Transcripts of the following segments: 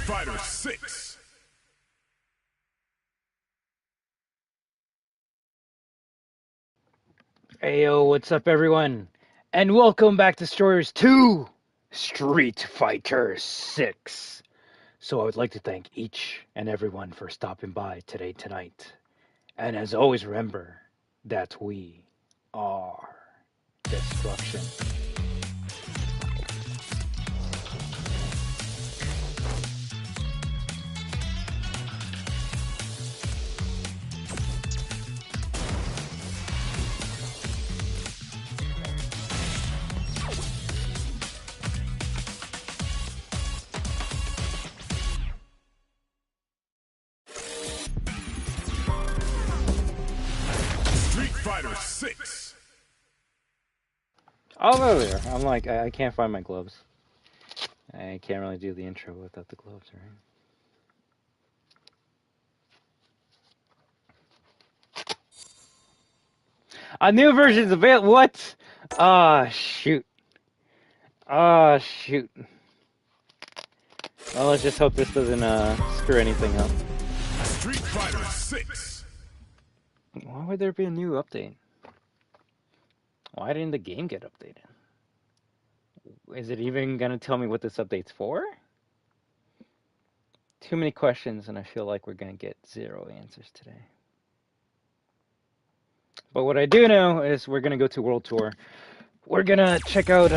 Fighter 6. Heyo, what's up everyone? And welcome back to Destroyers 2 Street Fighter 6. So I would like to thank each and everyone for stopping by tonight. And as always, remember that we are destruction. Fighter 6. Oh, there. I'm like, I can't find my gloves. I can't really do the intro without the gloves, right? A new version's available. What? Ah, shoot. Ah, shoot. Well, let's just hope this doesn't screw anything up. Street Fighter 6. Why would there be a new update? Why didn't the game get updated? Is it even gonna tell me what this update's for? Too many questions, and I feel like we're gonna get zero answers today. But what I do know is we're gonna go to World Tour. We're gonna check out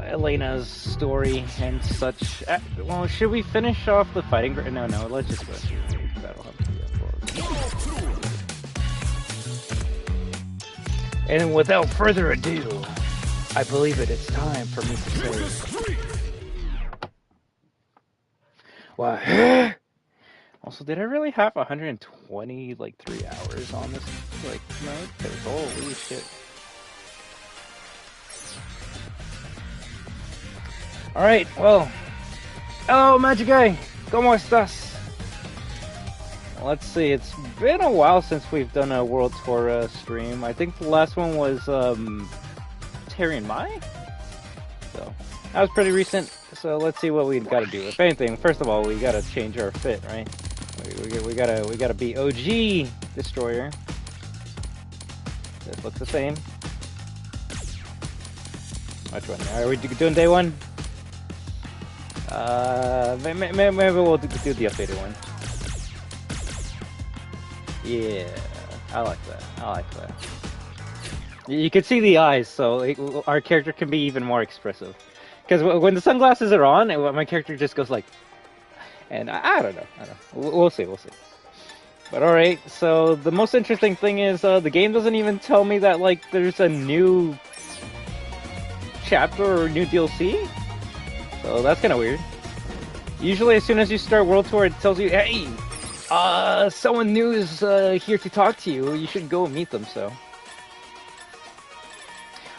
Elena's story and such. Well, should we finish off the fighting? No, let's just go to Battle Hub. And without further ado, I believe it's time for me to say... Wow. Also, did I really have 120, 3 hours on this, mode? Because holy shit. Alright, well. Hello, Magic Guy. ¿Cómo estás? Let's see, it's been a while since we've done a World Tour stream. I think the last one was Terry and Mai? So, that was pretty recent. So let's see what we've got to do. If anything, first of all, we got to change our fit, right? We gotta be OG Destroyer. This looks the same. Which one? Are we doing day one? Maybe we'll do the updated one. Yeah, I like that. You can see the eyes, so our character can be even more expressive. Because when the sunglasses are on, my character just goes like... And I don't know. We'll see. But alright, so the most interesting thing is the game doesn't even tell me that, there's a new chapter or new DLC. So that's kind of weird. Usually as soon as you start World Tour, it tells you, hey, someone new is here to talk to you. You should go meet them, so.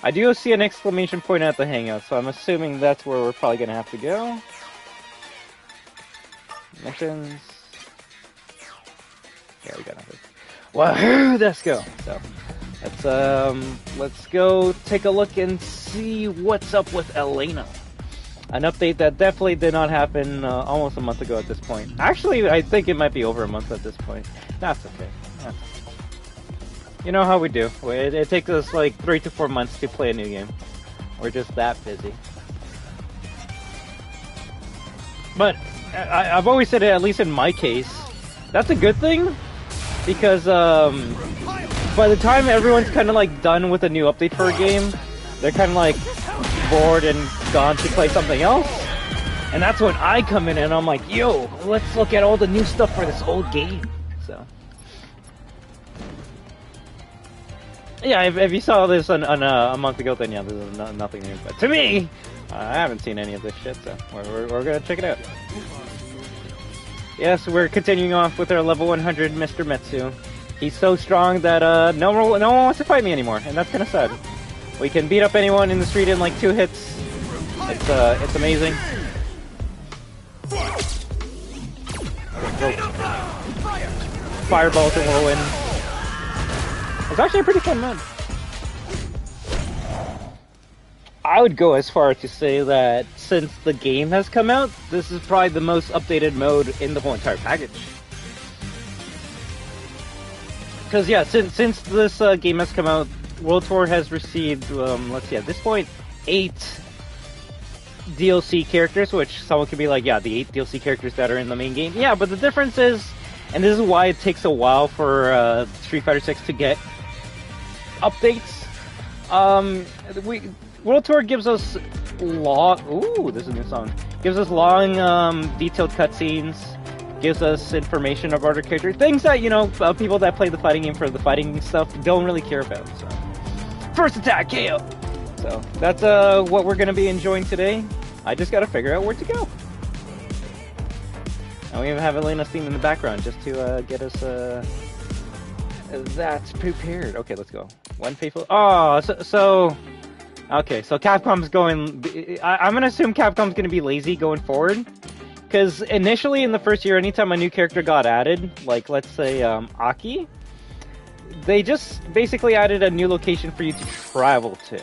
I do see an exclamation point at the hangout, so I'm assuming that's where we're probably going to have to go. Missions. Yeah, we got nothing. Wahoo! Let's go. So, let's go take a look and see what's up with Elena. An update that definitely did not happen almost a month ago at this point. Actually, I think it might be over a month at this point. That's okay. You know how we do. It takes us 3 to 4 months to play a new game. We're just that busy. But I've always said it, at least in my case, that's a good thing, because by the time everyone's kind of done with a new update for a game, they're kind of bored and gone to play something else. And that's when I come in and I'm like, yo, let's look at all the new stuff for this old game. So yeah, if you saw this on a month ago, then yeah, there's nothing new. But to me, I haven't seen any of this shit, so we're gonna check it out. Yes, we're continuing off with our level 100 Mr. METSU. He's so strong that no one wants to fight me anymore, and that's kind of sad. We can beat up anyone in the street in 2 hits. It's amazing. Fireballs and whirlwind. It's actually a pretty fun mod. I would go as far to say that since the game has come out, this is probably the most updated mode in the whole entire package. Because yeah, since this game has come out, World Tour has received, let's see, at this point, 8 DLC characters, which someone could be like, yeah, the 8 DLC characters that are in the main game. Yeah, but the difference is, and this is why it takes a while for Street Fighter 6 to get updates. World Tour gives us this is a new song. Gives us long, detailed cutscenes. Gives us information about our character. Things that, you know, people that play the fighting game for the fighting stuff don't really care about. So, first attack, KO! So, that's what we're going to be enjoying today. I just got to figure out where to go. And we even have Elena's theme in the background just to get us that's prepared. Okay, let's go. One faithful... Oh, okay, so Capcom's going... I'm going to assume Capcom's going to be lazy going forward. Because initially in the first year, anytime a new character got added, like let's say Aki, they just basically added a new location for you to travel to.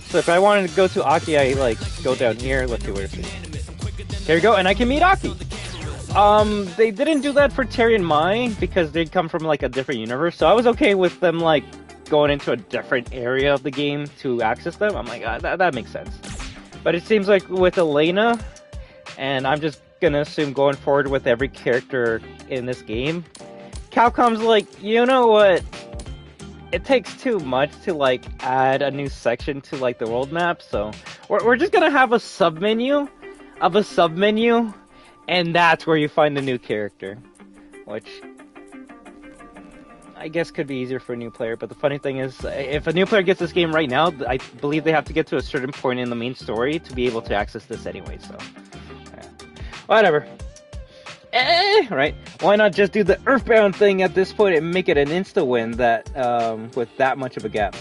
So if I wanted to go to Aki, I like go down here. Let's see where it is. Here we go, and I can meet Aki. They didn't do that for Terry and Mai because they come from like a different universe, so I was okay with them like going into a different area of the game to access them. I'm like, that makes sense. But it seems like with Elena, and I'm just gonna assume going forward with every character in this game, Capcom's like, you know what? It takes too much to like add a new section to like the world map, so we're just gonna have a submenu of a submenu, and that's where you find the new character, which I guess could be easier for a new player. But the funny thing is, if a new player gets this game right now, I believe they have to get to a certain point in the main story to be able to access this anyway, so yeah. Whatever. Right? Why not just do the Earthbound thing at this point and make it an insta-win that, with that much of a gap?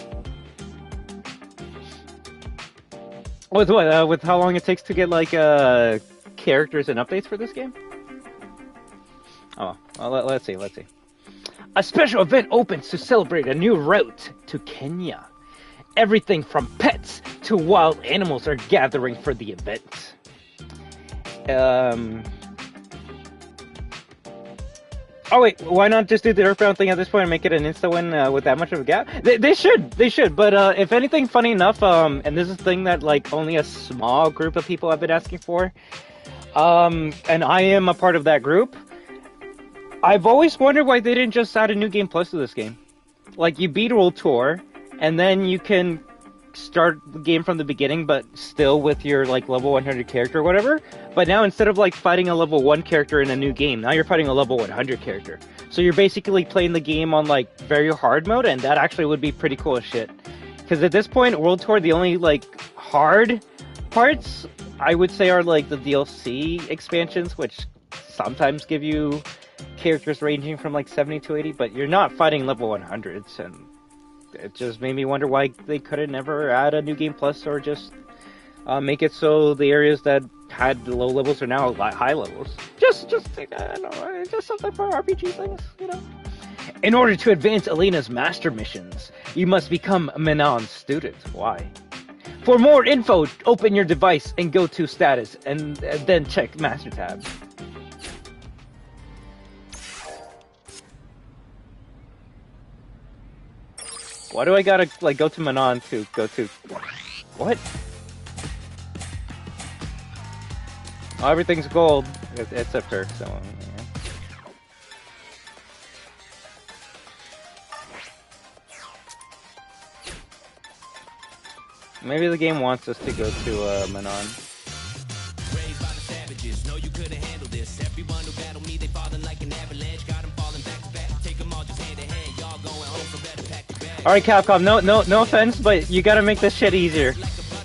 With what? With how long it takes to get, like, characters and updates for this game? Oh, well, let's see. A special event opens to celebrate a new route to Kenya. Everything from pets to wild animals are gathering for the event. Oh wait, why not just do the Earthbound thing at this point and make it an insta-win with that much of a gap? They should, but if anything, funny enough, and this is a thing that like only a small group of people have been asking for, and I am a part of that group, I've always wondered why they didn't just add a New Game Plus to this game. Like, you beat World Tour, and then you can start the game from the beginning, but still with your, like, level 100 character or whatever. But now, instead of, like, fighting a level 1 character in a new game, now you're fighting a level 100 character. So you're basically playing the game on, like, very hard mode, and that actually would be pretty cool as shit. Because at this point, World Tour, the only, like, hard parts, I would say, are, like, the DLC expansions, which sometimes give you characters ranging from, like, 70 to 80, but you're not fighting level 100s, and it just made me wonder why they couldn't ever add a New Game Plus or just make it so the areas that had low levels are now high levels. Just I don't know, just something for RPG things, you know. In order to advance Elena's master missions, you must become Menon's student. Why? For more info, open your device and go to status, and then check Master tab. Why do I gotta, like, go to Manon to go to... What? Oh, everything's gold, except her, so... Yeah. Maybe the game wants us to go to, Manon. Raised by the savages, no, you couldn't handle this. Everyone who battled me, they falling like an avalanche. Got them falling back to back, take them all just hand in hand. Y'all going home for better pack the bag. Alright, Capcom, no offense, but you gotta make this shit easier.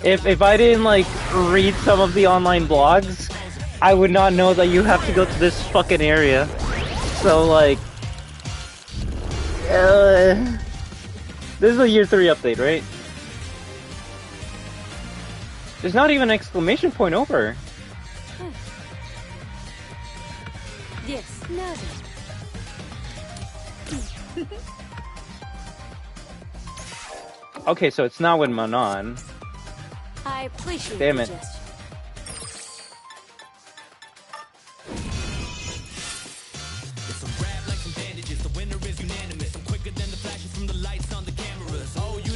If I didn't, like, read some of the online blogs, I would not know that you have to go to this fucking area. So, like... this is a Year 3 update, right? There's not even an exclamation point over. Yes, no. Okay, so it's not with Manon. I appreciate Damn the it. gesture.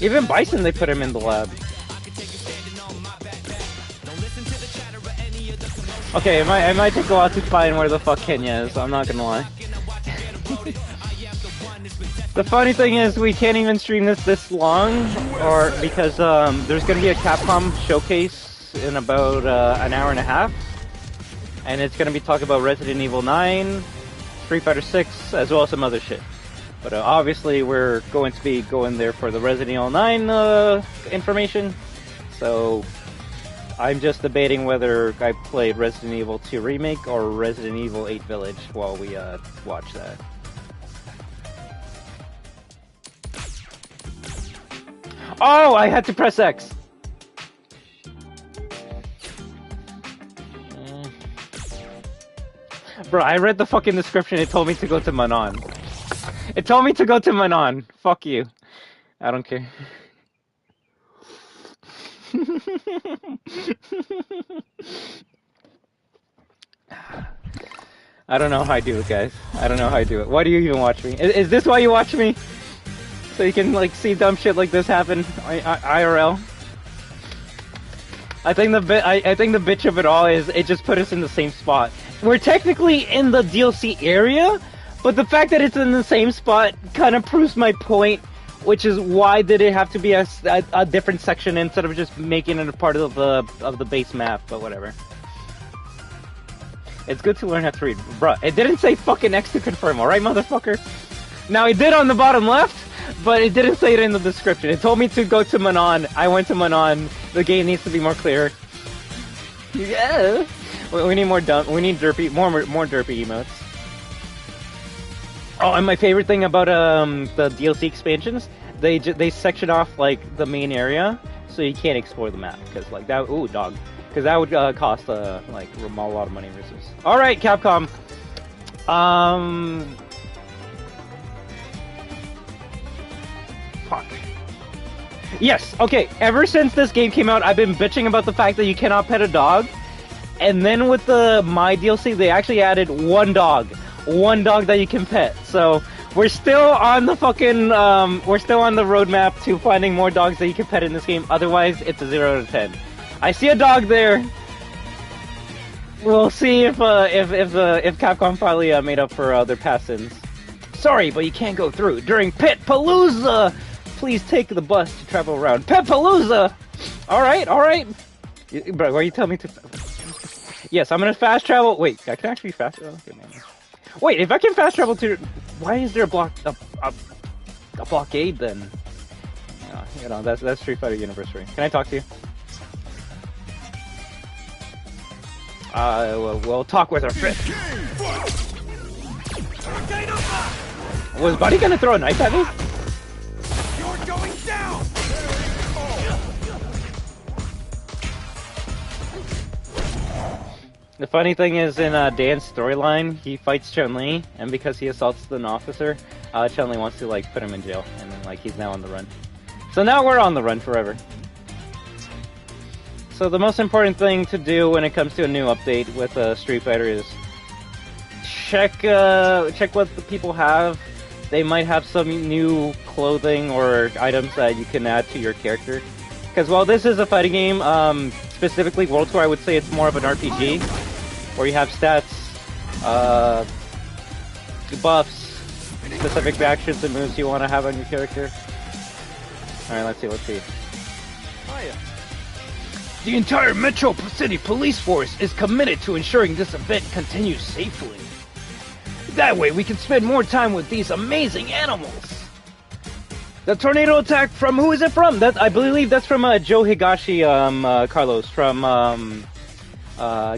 Even Bison, they put him in the lab. Okay, it might take a while to find where the fuck Kenya is, I'm not gonna lie. The funny thing is, we can't even stream this long, or because there's gonna be a Capcom showcase in about an hour and a half, and it's gonna be talking about Resident Evil 9, Street Fighter 6, as well as some other shit. But obviously, we're going to be going there for the Resident Evil 9 information, so I'm just debating whether I play Resident Evil 2 Remake or Resident Evil 8 Village while we watch that. Oh, I had to press X! Bro, I read the fucking description, it told me to go to Manon. It told me to go to Manon. Fuck you. I don't care. I don't know how I do it, guys. I don't know how I do it. Why do you even watch me? Is this why you watch me? So you can like see dumb shit like this happen IRL? I think the bitch of it all is it just put us in the same spot. We're technically in the DLC area, but the fact that it's in the same spot kind of proves my point, which is why did it have to be a different section instead of just making it a part of the base map, but whatever. It's good to learn how to read. Bruh, it didn't say fucking X to confirm, alright, motherfucker? Now, it did on the bottom left, but it didn't say it in the description. It told me to go to Manon. I went to Manon. The game needs to be more clear. Yeah. We need more we need derpy, more derpy emotes. Oh, and my favorite thing about the DLC expansions, they section off like the main area, so you can't explore the map because like that. Ooh, dog. Because that would cost like a lot of money versus. All right, Capcom. Fuck. Yes. Okay. Ever since this game came out, I've been bitching about the fact that you cannot pet a dog, and then with the My DLC, they actually added one dog that you can pet. So we're still on the fucking we're still on the roadmap to finding more dogs that you can pet in this game. Otherwise, it's a 0 out of 10. I see a dog there. We'll see if Capcom finally made up for their past sins. Sorry, but you can't go through during Pit Palooza. Please take the bus to travel around Pit Palooza. All right. Bro, why are you telling me to? Yes, I'm gonna fast travel. Wait, I can actually fast travel. Okay, man. Wait, if I can fast travel to, why is there a blockade then? You know, that's Street Fighter University. Can I talk to you? We'll talk with our friend. Was Buddy gonna throw a knife at me? You're going down. The funny thing is, in Dan's storyline, he fights Chun-Li, and because he assaults an officer, Chun-Li wants to like put him in jail, and then like he's now on the run. So now we're on the run forever. So the most important thing to do when it comes to a new update with Street Fighter is check what the people have. They might have some new clothing or items that you can add to your character. Because while this is a fighting game, specifically World Tour, I would say it's more of an RPG, where you have stats, buffs, specific actions and moves you want to have on your character. Alright, let's see. Hiya. The entire Metro City Police Force is committed to ensuring this event continues safely. That way we can spend more time with these amazing animals. The tornado attack from, who is it from? I believe that's from Joe Higashi, Carlos, from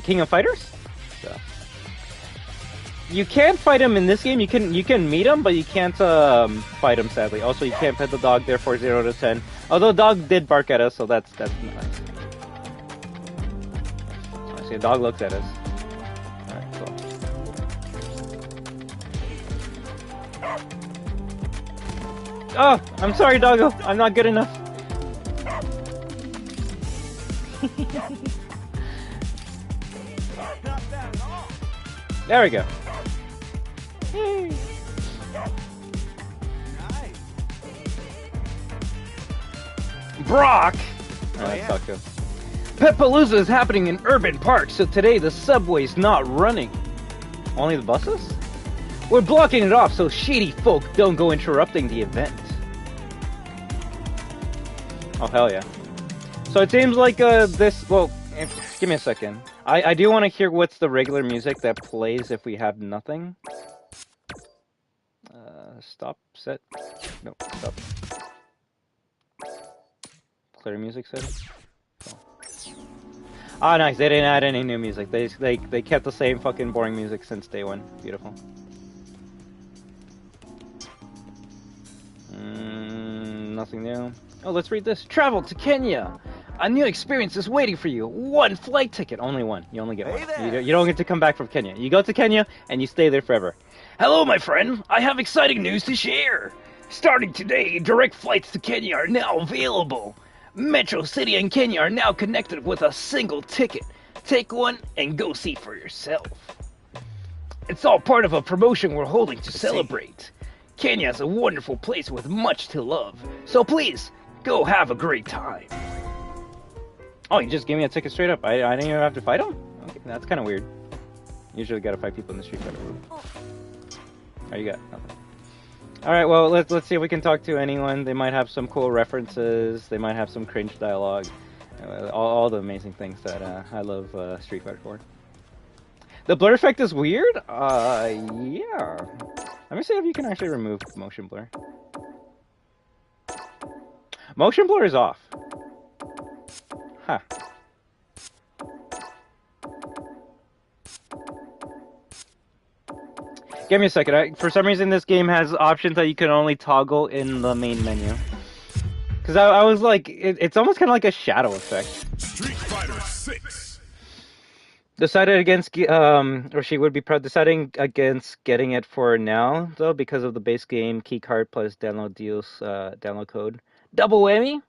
King of Fighters? So. You can't fight him in this game, you can meet him, but you can't fight him sadly. Also, you can't pet the dog, therefore 0 out of 10. Although the dog did bark at us, so that's nice. I see a dog looks at us. Alright, cool. Oh, I'm sorry, doggo. I'm not good enough. Not bad at all. There we go. Yay. Nice. Brock! Oh, That's yeah. not good. Petpalooza is happening in urban parks, so today the subway's not running. Only the buses? We're blocking it off so shady folk don't go interrupting the event. Oh, hell yeah. So it seems like this... Well, give me a second. I do want to hear what's the regular music that plays if we have nothing. Stop, set. No, stop. Clear music setting. Oh, nice. They didn't add any new music. They kept the same fucking boring music since day one. Beautiful. Nothing new. Oh, let's read this. Travel to Kenya. A new experience is waiting for you. One flight ticket. Only one. You only get Hey one. there. You don't get to come back from Kenya. You go to Kenya and you stay there forever. Hello, my friend. I have exciting news to share. Starting today, direct flights to Kenya are now available. Metro City and Kenya are now connected with a single ticket. Take one and go see for yourself. It's all part of a promotion we're holding to celebrate. Kenya is a wonderful place with much to love. So please, go have a great time. Oh, you just gave me a ticket straight up. I didn't even have to fight him? Okay, that's kind of weird. Usually gotta fight people in the street fighter. Oh, you got nothing. Alright, well, let's see if we can talk to anyone. They might have some cool references. They might have some cringe dialogue. All the amazing things that I love Street Fighter 4. The blur effect is weird? Yeah. Let me see if you can actually remove motion blur. Motion blur is off. Huh. Give me a second. For some reason, this game has options that you can only toggle in the main menu. Because I was like, it's almost kind of like a shadow effect. Street Fighter 6. Decided against, or she would be deciding against getting it for now, though, because of the base game key card plus download deals, download code. Double whammy?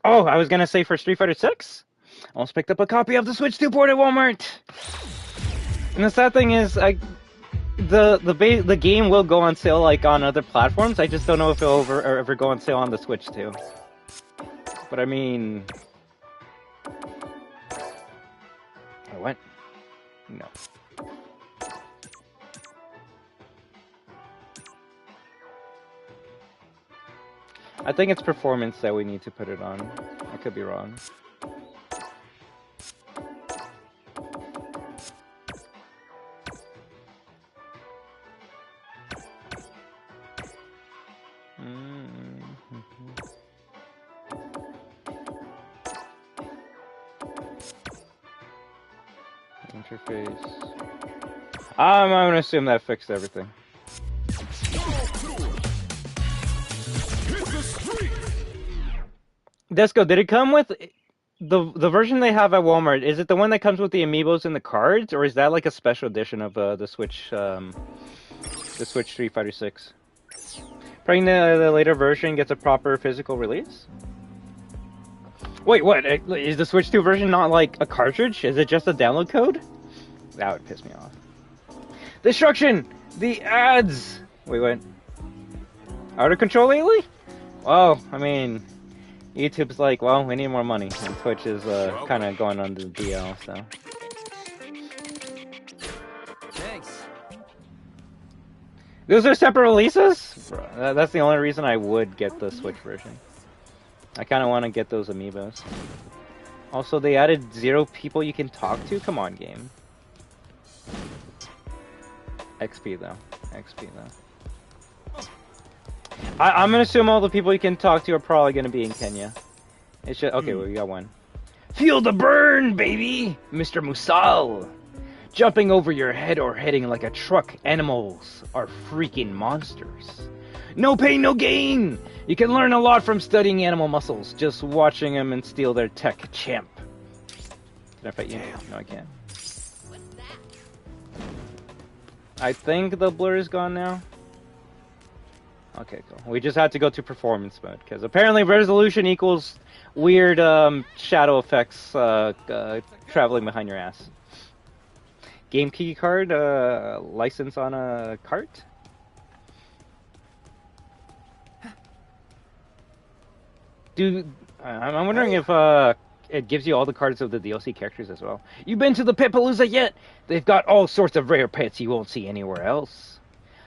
Oh, I was gonna say for Street Fighter 6? Almost picked up a copy of the Switch 2 port at Walmart. And the sad thing is, the game will go on sale like on other platforms. I just don't know if it'll ever go on sale on the Switch too. But I mean, what? No. I think it's performance that we need to put it on. I could be wrong. Interface. I'm gonna assume that fixed everything. Desco, did it come with the version they have at Walmart? Is it the one that comes with the amiibos and the cards, or is that like a special edition of the Switch Street Fighter 6? Praying the later version gets a proper physical release? Wait, what? Is the Switch 2 version not like a cartridge? Is it just a download code? That would piss me off. Destruction! The ads! Wait, what? Out of control lately? Well, I mean, YouTube's like, well, we need more money. And Twitch is kind of going on the DL, so. Thanks. Those are separate releases? Bro, that's the only reason I would get the Switch version. I kind of want to get those amiibos. Also, they added 0 people you can talk to? Come on, game. XP, though. XP, though. I'm going to assume all the people you can talk to are probably going to be in Kenya. It should... Okay, well, we got one. Feel the burn, baby! Mr. Musal! Jumping over your head or heading like a truck, animals are freaking monsters. No pain, no gain! You can learn a lot from studying animal muscles, just watching them and steal their tech, champ. Can I fight you? No, I can't. I think the blur is gone now. Okay, cool. We just had to go to performance mode, because apparently resolution equals weird shadow effects traveling behind your ass. Game key card, license on a cart. I'm wondering if it gives you all the cards of the DLC characters as well. You've been to the Petpalooza yet? They've got all sorts of rare pets you won't see anywhere else.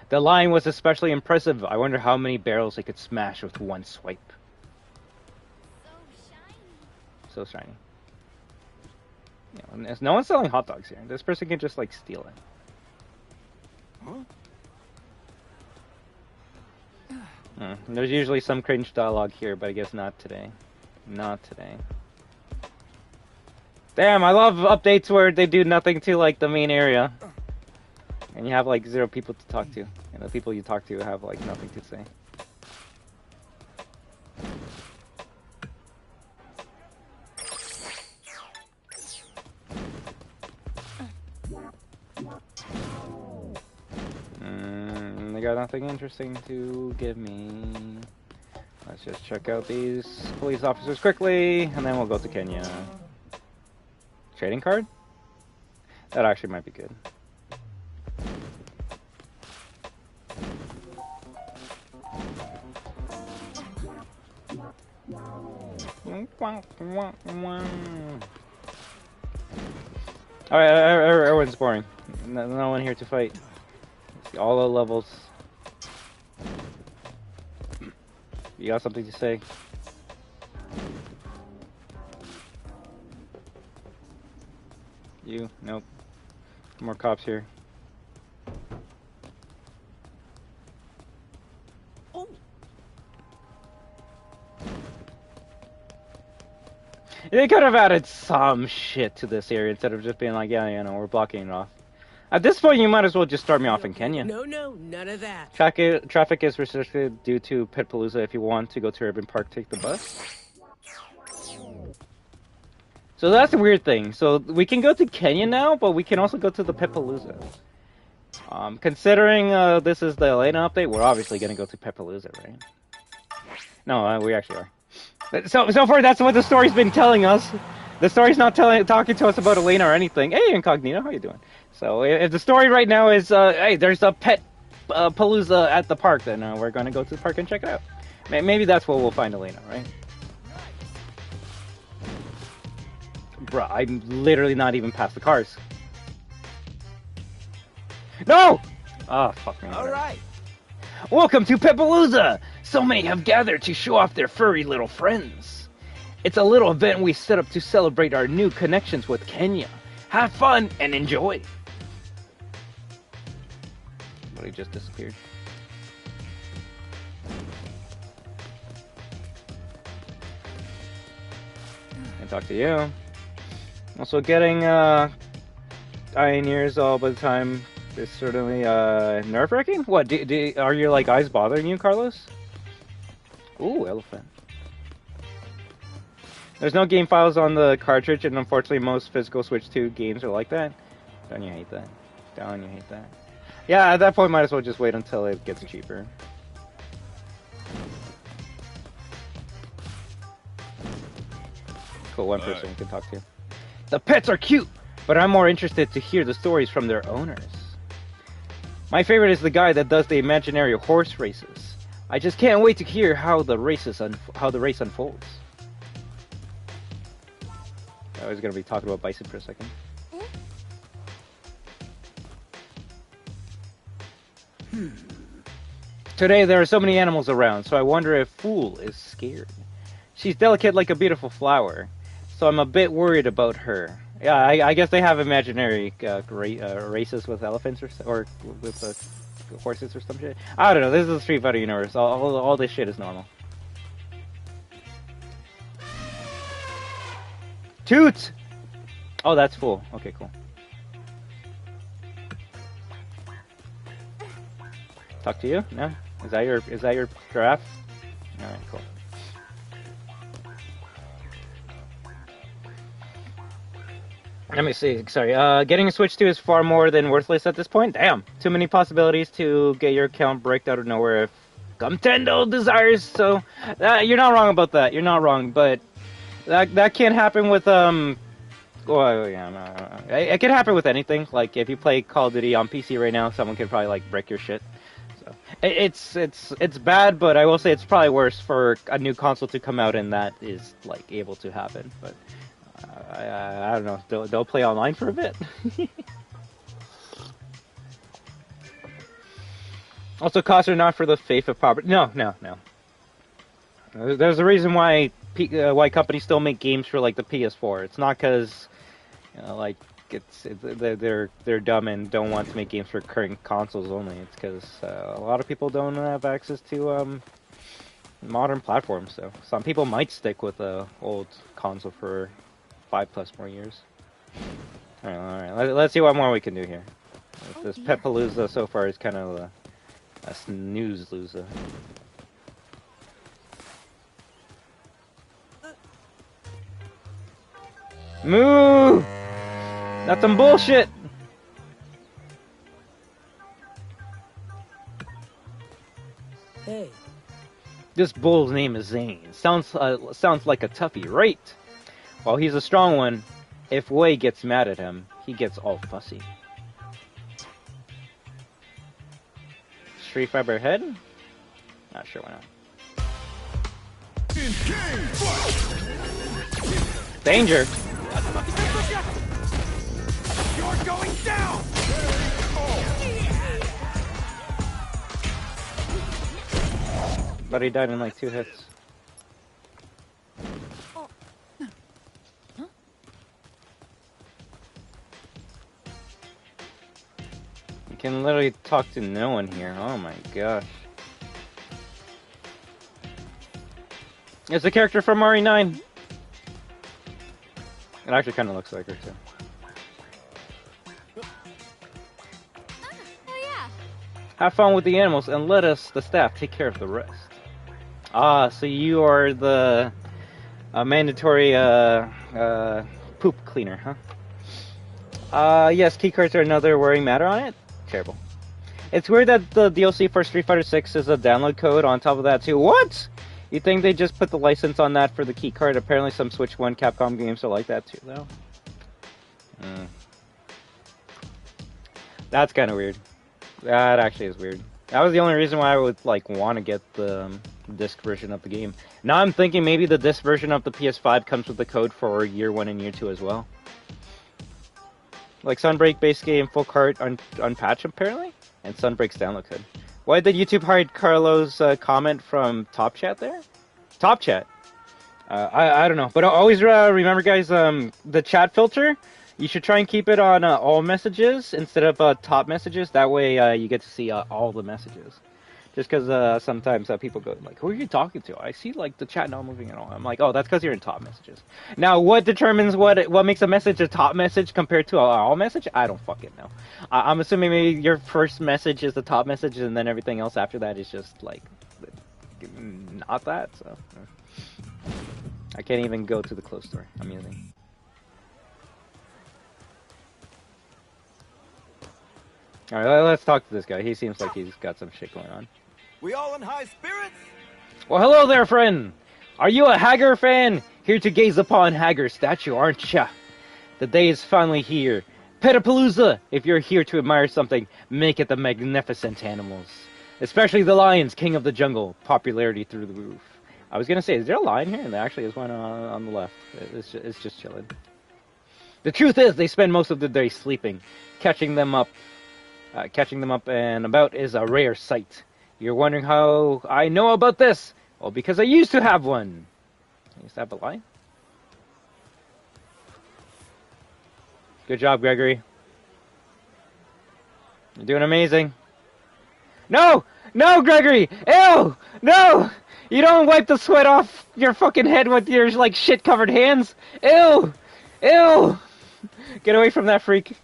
The line was especially impressive. I wonder how many barrels they could smash with one swipe. So shiny. You know, no one's selling hot dogs here. This person can just like steal it. Huh? There's usually some cringe dialogue here, but I guess not today. Not today. Damn, I love updates where they do nothing to like the main area. And you have like 0 people to talk to. And the people you talk to have like nothing to say. They got nothing interesting to give me. Let's just check out these police officers quickly, and then we'll go to Kenya. Trading card? That actually might be good. Alright, everyone's boring. No one here to fight. All the levels. You got something to say? You? Nope. More cops here. Oh. They could have added some shit to this area instead of just being like, yeah, you know, we're blocking it off. At this point, you might as well just start me off in Kenya. No, none of that. Traffic is restricted due to Petpalooza. If you want to go to Urban Park, take the bus. So that's a weird thing. So we can go to Kenya now, but we can also go to the Petpalooza. Considering this is the Elena update, we're obviously going to go to Petpalooza, right? No, we actually are. But so far, that's what the story's been telling us. The story's not talking to us about Elena or anything. Hey, Incognito, how you doing? So if the story right now is, hey, there's a pet palooza at the park, then we're going to go to the park and check it out. Maybe that's where we'll find Elena, right? Bruh, I'm literally not even past the cars. No! Oh, fuck me. All right. Welcome to Petpalooza! So many have gathered to show off their furry little friends. It's a little event we set up to celebrate our new connections with Kenya. Have fun and enjoy. But he just disappeared. Can't talk to you. Also, getting iron ears all the time is certainly nerve-wracking. What? Are your like eyes bothering you, Carlos? Ooh, elephant. There's no game files on the cartridge, and unfortunately most physical Switch 2 games are like that. Don't you hate that? Don't you hate that? Yeah, at that point might as well just wait until it gets cheaper. Cool, one person you can talk to. The pets are cute, but I'm more interested to hear the stories from their owners. My favorite is the guy that does the imaginary horse races. I just can't wait to hear how the race unfolds. I was going to be talking about bison for a second. Today there are so many animals around, so I wonder if Fool is scared. She's delicate like a beautiful flower, so I'm a bit worried about her. Yeah, I guess they have imaginary races with elephants or with horses or some shit. I don't know, this is the Street Fighter universe. All this shit is normal. Toot! Oh, that's Fool. Okay, cool. Talk to you? No? Is that your giraffe? Alright, cool. Let me see. Sorry. Getting a Switch 2 is far more than worthless at this point. Damn. Too many possibilities to get your account bricked out of nowhere if Nintendo desires. So, you're not wrong about that. You're not wrong. But That can't happen with Well, yeah, no. It can happen with anything. Like if you play Call of Duty on PC right now, someone could probably like break your shit. So it's bad, but I will say it's probably worse for a new console to come out and that is like able to happen. But I don't know. They'll play online for a bit. Also, costs are not for the faith of poverty. No. There's a reason why companies still make games for like the PS4. It's not because like they're dumb and don't want to make games for current consoles only. It's because a lot of people don't have access to modern platforms. So some people might stick with a old console for 5+ more years. All right. Let's see what more we can do here. This Pet-Palooza so far is kind of a snooze-loser. Moo! That's some bullshit! Hey. This bull's name is Zane. Sounds like a toughie, right? Well, he's a strong one. If Wei gets mad at him, he gets all fussy. Street Fighter head? Not sure why not. Danger! You're going down! But he died in like 2 hits. You can literally talk to no one here. Oh my gosh. It's a character from RE9. It actually kind of looks like her too. Oh yeah. Have fun with the animals and let us, the staff, take care of the rest. Ah, so you are the mandatory poop cleaner, huh? Yes, keycards are another worrying matter on it. Terrible. It's weird that the DLC for Street Fighter 6 is a download code on top of that too. What? You think they just put the license on that for the keycard? Apparently some Switch 1 Capcom games are like that too, though. That's kind of weird. That actually is weird. That was the only reason why I would like want to get the disc version of the game. Now I'm thinking maybe the disc version of the PS5 comes with the code for year 1 and year 2 as well. Like Sunbreak base game full cart unpatched apparently, and Sunbreak's download code. Why did YouTube hide Carlo's comment from Top Chat there? Top Chat? I don't know. But always remember, guys, the chat filter, you should try and keep it on all messages instead of top messages. That way you get to see all the messages. Just because sometimes people go, like, who are you talking to? I see, like, the chat not moving at all. I'm like, oh, that's because you're in top messages. Now, what determines what makes a message a top message compared to an all message? I don't fucking know. I'm assuming maybe your first message is the top message, and then everything else after that is just, like, not that, so. I can't even go to the clothes store. I'm using. Alright, let's talk to this guy. He seems like he's got some shit going on. We all in high spirits? Well, hello there, friend! Are you a Hager fan? Here to gaze upon Hager's statue, aren't ya? The day is finally here. Pet-Palooza! If you're here to admire something, make it the magnificent animals. Especially the lions, king of the jungle. Popularity through the roof. I was gonna say, is there a lion here? And there actually is one on the left. It's just chilling. The truth is, they spend most of the day sleeping. Catching them up and about is a rare sight. You're wondering how I know about this? Well, because I used to have one. I used to have a lion? Good job, Gregory. You're doing amazing. No! No, Gregory! Ew! No! You don't wipe the sweat off your fucking head with your, like, shit-covered hands! Ew! Ew! Get away from that freak.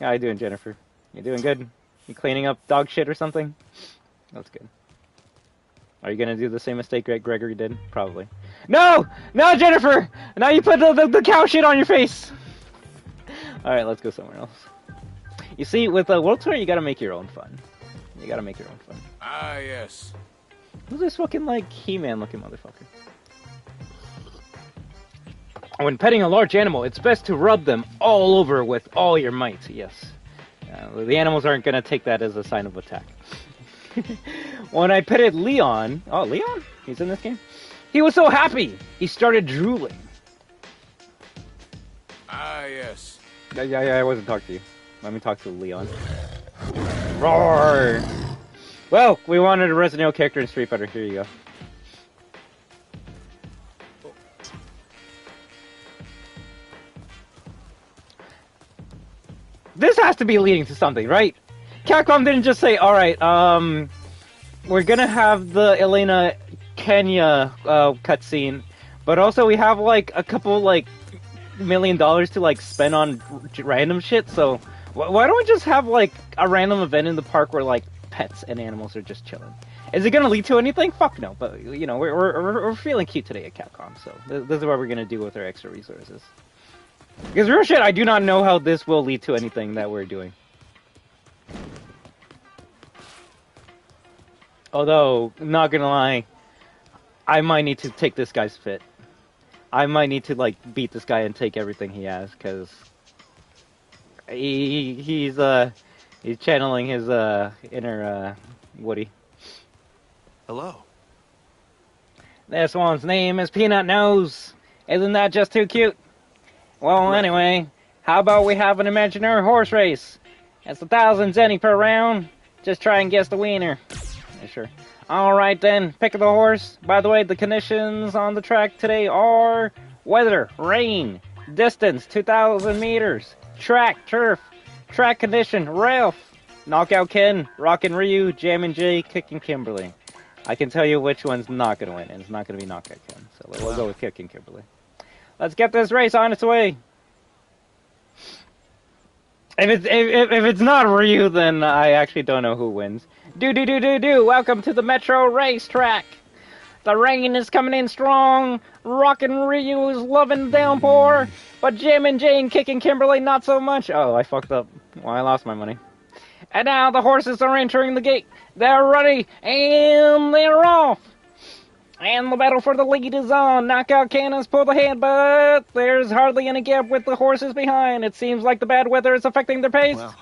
How you doing, Jennifer? You doing good? You cleaning up dog shit or something? That's good. Are you gonna do the same mistake Gregory did? Probably. No! No, Jennifer! Now you put the cow shit on your face! Alright, let's go somewhere else. You see, with a World Tour, you gotta make your own fun. You gotta make your own fun. Ah, yes. Who's this fucking, like, He-Man looking motherfucker? When petting a large animal, it's best to rub them all over with all your might. Yes. The animals aren't going to take that as a sign of attack. When I petted Leon... Oh, Leon? He's in this game? He was so happy! He started drooling. Ah, yes. Yeah, I wasn't talking to you. Let me talk to Leon. Roar! Well, we wanted a Resident Evil character in Street Fighter. Here you go. This has to be leading to something, right? Capcom didn't just say, alright, we're gonna have the Elena Kenya cutscene, but also we have like a couple like $1 million to like spend on random shit, so why don't we just have like a random event in the park where like pets and animals are just chilling? Is it gonna lead to anything? Fuck no, but you know, we're feeling cute today at Capcom, so this is what we're gonna do with our extra resources. Because real shit, I do not know how this will lead to anything that we're doing. Although, not gonna lie, I might need to take this guy's fit. I might need to, like, beat this guy and take everything he has, because he's channeling his, inner, Woody. Hello. This one's name is Peanut Nose. Isn't that just too cute? Well, anyway, how about we have an imaginary horse race? It's 1,000 zenny per round. Just try and guess the wiener. Yeah, sure. Alright then, pick the horse. By the way, the conditions on the track today are weather, rain, distance, 2,000 meters, track, turf, track condition, Ralph, Knockout Ken, Rockin' Ryu, Jammin' J, Kickin' Kimberly. I can tell you which one's not going to win, and it's not going to be Knockout Ken. So we'll go with Kickin' Kimberly. Let's get this race on its way. If it's not Ryu, then I actually don't know who wins. Welcome to the Metro Racetrack. The rain is coming in strong. Rockin' Ryu is loving the downpour. But Jim and Jane kicking Kimberly not so much. Oh, I fucked up. Well, I lost my money. And now the horses are entering the gate. They're ready, and they're off. And the battle for the lead is on. Knockout cannons pull ahead, but there's hardly any gap with the horses behind. It seems like the bad weather is affecting their pace. Wow.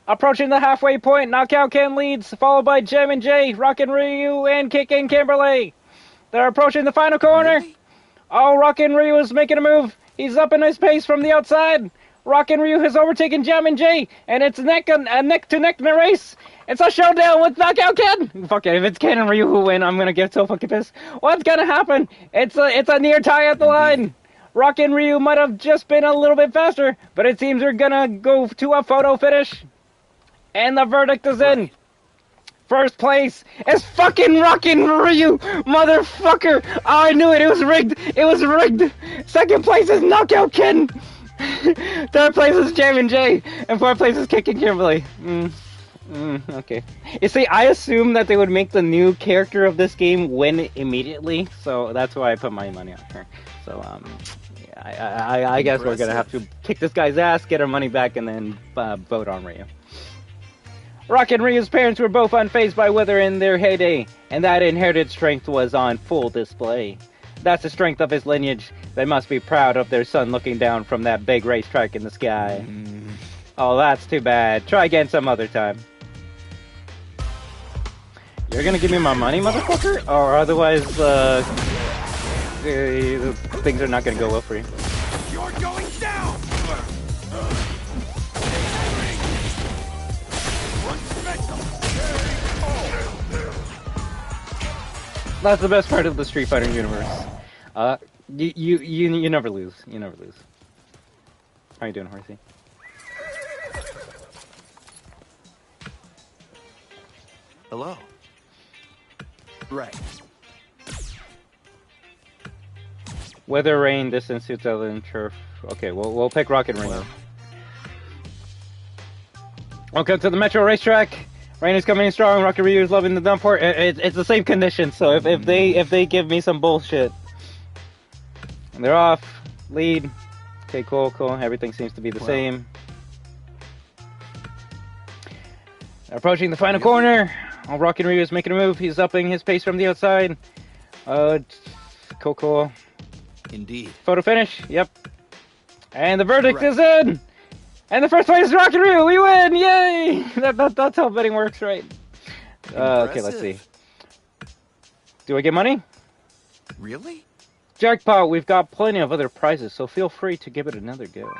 Approaching the halfway point, Knockout Ken leads, followed by Jim and Jay, Rockin' Ryu, and Kickin' Kimberly. They're approaching the final corner. Really? Oh, Rockin' Ryu is making a move. He's up in his pace from the outside. Rockin' Ryu has overtaken Jam and Jay, and it's a neck-to-neck race. It's a showdown with Knockout Ken. Fuck it, if it's Ken and Ryu who win, I'm gonna get so fucking pissed. What's gonna happen? It's a near tie at the line. Rockin' Ryu might have just been a little bit faster, but it seems they're gonna go to a photo finish. And the verdict is in. First place is fucking Rockin' Ryu, motherfucker. Oh, I knew it. It was rigged. It was rigged. Second place is Knockout Ken. Third place is Jam and Jay. And fourth place is Kickin' Kimberly. Okay. You see, I assumed that they would make the new character of this game win immediately, so that's why I put my money on her. So, yeah, I guess we're gonna have to kick this guy's ass, get our money back, and then vote on Ryu. Rockin' Ryu's parents were both unfazed by weather in their heyday, and that inherited strength was on full display. That's the strength of his lineage. They must be proud of their son looking down from that big racetrack in the sky. Oh, that's too bad. Try again some other time. You're gonna give me my money, motherfucker? Or otherwise, things are not gonna go well for you. You're going down! That's the best part of the Street Fighter universe. You never lose. You never lose. How you doing, Horsey? Hello. Right. Weather, rain, distance, 2,000, turf. Okay, we'll pick Rocket Ring. Welcome to the Metro Racetrack. Rain is coming in strong. Rocket Ryu is loving the dump port. It's the same condition. So if they give me some bullshit, and they're off. Lead. Okay, cool. Everything seems to be the same. Approaching the final corner. Oh, Rocket Ryu is making a move. He's upping his pace from the outside. Cool. Indeed. Photo finish. Yep. And the verdict is in. And the first place is Rocket Ryu. We win! Yay! That's how betting works, right? Okay, let's see. Do I get money? Really? Jackpot, we've got plenty of other prizes, so feel free to give it another go.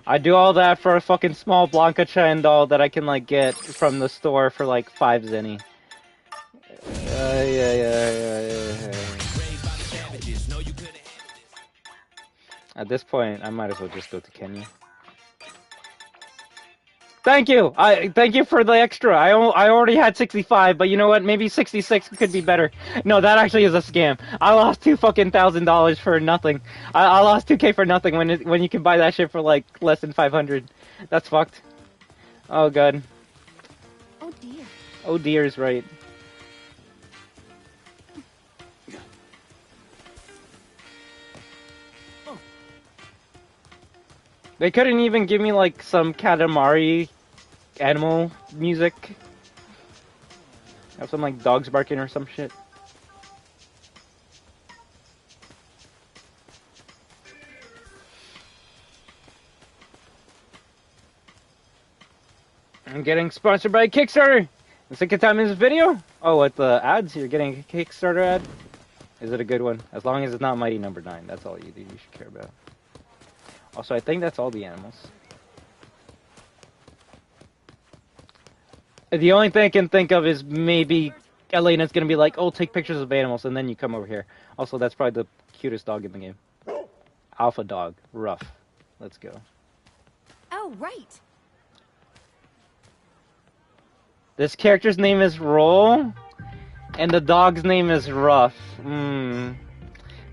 I do all that for a fucking small Blanca Chen doll that I can, like, get from the store for, like, 5 zenny. Yeah. At this point, I might as well just go to Kenya. Thank you! Thank you for the extra. I already had 65, but you know what? Maybe 66 could be better. No, that actually is a scam. I lost $2,000 for nothing. I lost 2K for nothing when you can buy that shit for like less than 500. That's fucked. Oh god. Oh dear. Oh dear is right. They couldn't even give me like some Katamari animal music. Have some like dogs barking or some shit. I'm getting sponsored by Kickstarter. The second time in this video. Oh, what the ads? You're getting a Kickstarter ad? Is it a good one? As long as it's not Mighty Number 9. That's all you should care about. Also, I think that's all the animals. The only thing I can think of is maybe Elena's gonna be like, oh, take pictures of animals, and then you come over here. Also, that's probably the cutest dog in the game. Alpha dog. Rough. Let's go. Oh, right. This character's name is Roll, and the dog's name is Rough.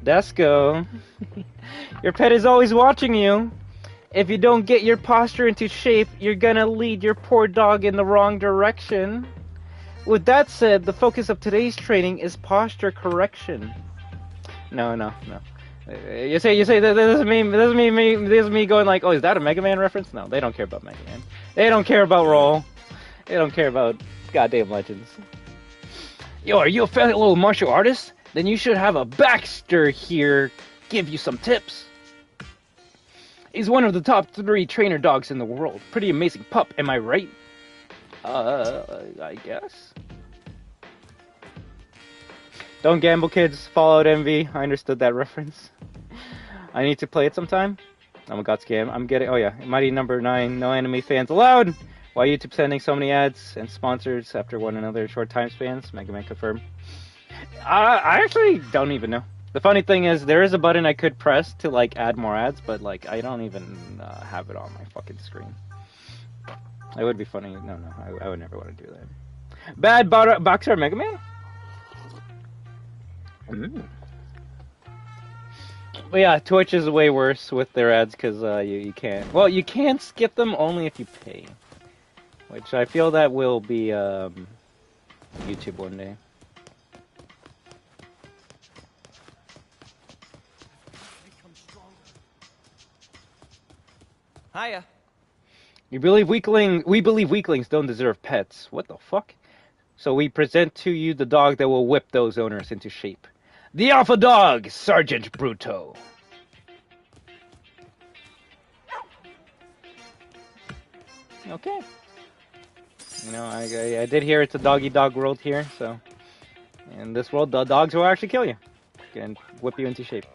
Desco. Your pet is always watching you. If you don't get your posture into shape, you're gonna lead your poor dog in the wrong direction. With that said, the focus of today's training is posture correction. No. You say this is me going like, oh, is that a Mega Man reference? No, they don't care about Mega Man. They don't care about Roll. They don't care about goddamn Legends. Yo, are you a fellow martial artist? Then you should have a Baxter here give you some tips. He's one of the top 3 trainer dogs in the world. Pretty amazing pup, am I right? I guess. Don't gamble, kids. Fallout Envy. I understood that reference. I need to play it sometime. Oh my god, scam. I'm getting... Oh yeah, Mighty Number 9. No anime fans allowed. Why YouTube sending so many ads and sponsors after one another short time spans? Mega Man confirm. I actually don't even know. The funny thing is, there is a button I could press to, like, add more ads, but, like, I don't even have it on my fucking screen. It would be funny. No, I would never want to do that. Bad boxer Mega Man? But yeah, Twitch is way worse with their ads, because you can't... Well, you can skip them only if you pay. Which I feel that will be YouTube one day. Hiya. We believe weaklings don't deserve pets. What the fuck? So we present to you the dog that will whip those owners into shape. The Alpha Dog, Sergeant Bruto. Okay. You know, I did hear it's a doggy-dog world here, so... In this world, the dogs will actually kill you. And whip you into shape.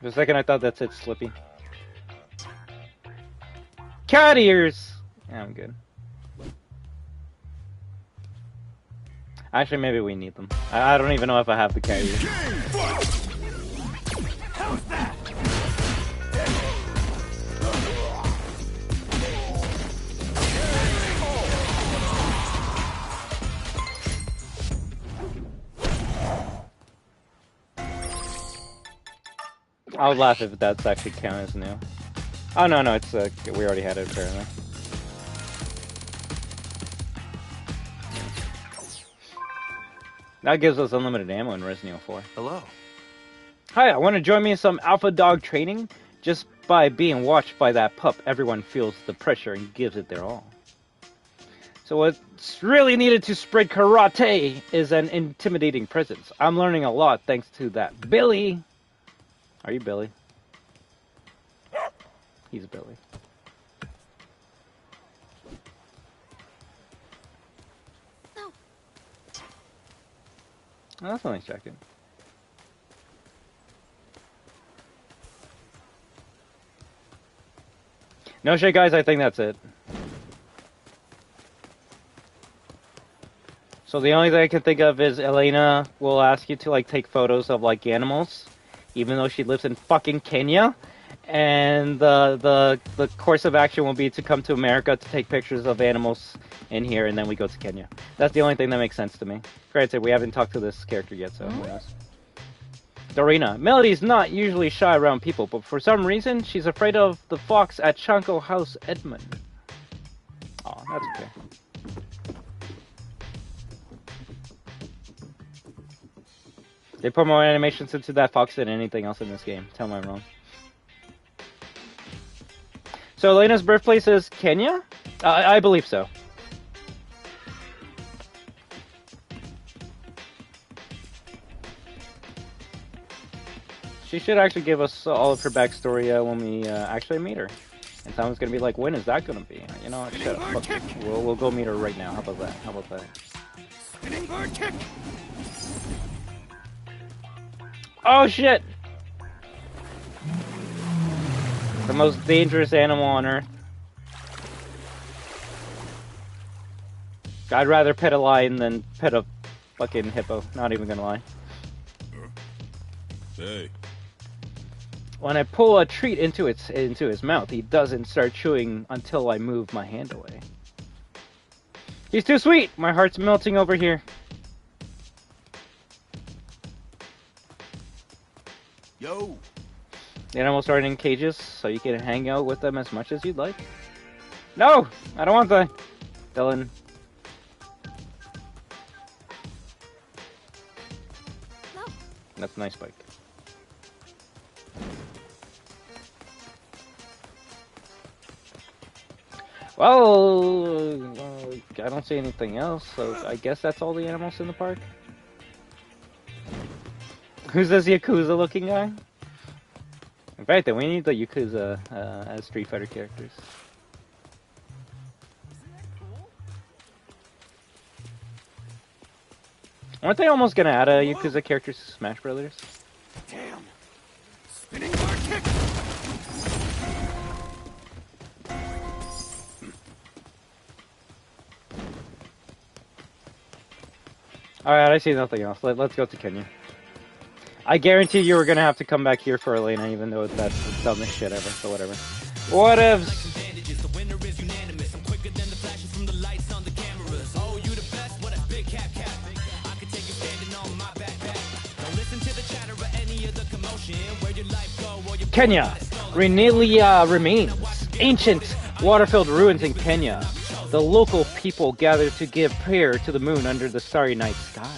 For a second, I thought that's it, Slippy. Cat ears! Yeah, I'm good. Actually, maybe we need them. I don't even know if I have the cat ears. How's that? I would laugh if that's actually counted as new. Oh, no, it's, we already had it, apparently. That gives us unlimited ammo in Resident Evil 4. Hello. Hi, I want to join me in some Alpha Dog training? Just by being watched by that pup, everyone feels the pressure and gives it their all. So what's really needed to spread karate is an intimidating presence. I'm learning a lot thanks to that. Billy! Are you Billy? He's Billy. No. Oh, that's a nice jacket. No shit, guys, I think that's it. So the only thing I can think of is Elena will ask you to, like, take photos of, like, animals, even though she lives in fucking Kenya. And the course of action will be to come to America to take pictures of animals in here, and then we go to Kenya. That's the only thing that makes sense to me. Granted, we haven't talked to this character yet, so who knows. Dorina. Melody's not usually shy around people, but for some reason, she's afraid of the fox at Chanko House Edmund. Aw, that's okay. They put more animations into that fox than anything else in this game. Tell me I'm wrong. So Elena's birthplace is Kenya? I believe so. She should actually give us all of her backstory when we actually meet her. And someone's gonna be like, when is that gonna be? You know what? Shut up. Fuck it. We'll go meet her right now. How about that? How about that? Spinning bird kick. Oh shit! The most dangerous animal on Earth. I'd rather pet a lion than pet a fucking hippo. Not even gonna lie. Hey. When I pull a treat into his mouth, he doesn't start chewing until I move my hand away. He's too sweet! My heart's melting over here. Yo. The animals are in cages, so you can hang out with them as much as you'd like. No! I don't want that! Dylan. No. That's a nice bike. Well, I don't see anything else, so I guess that's all the animals in the park. Who's this Yakuza looking guy? In fact, then we need the Yakuza as Street Fighter characters. Aren't they almost gonna add a Yakuza character to Smash Brothers? Damn. Spinning bird kick. Alright, I see nothing else. Let's go to Kenya. I guarantee you were gonna have to come back here for Elena, even though that's the dumbest shit ever, so whatever. Whatevs! Kenya! Renelia remains. Ancient, water-filled ruins in Kenya. The local people gather to give prayer to the moon under the starry night sky.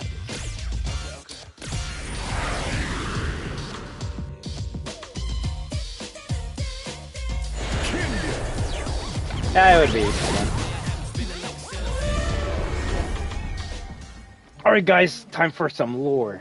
That would be fun. Alright guys, time for some lore.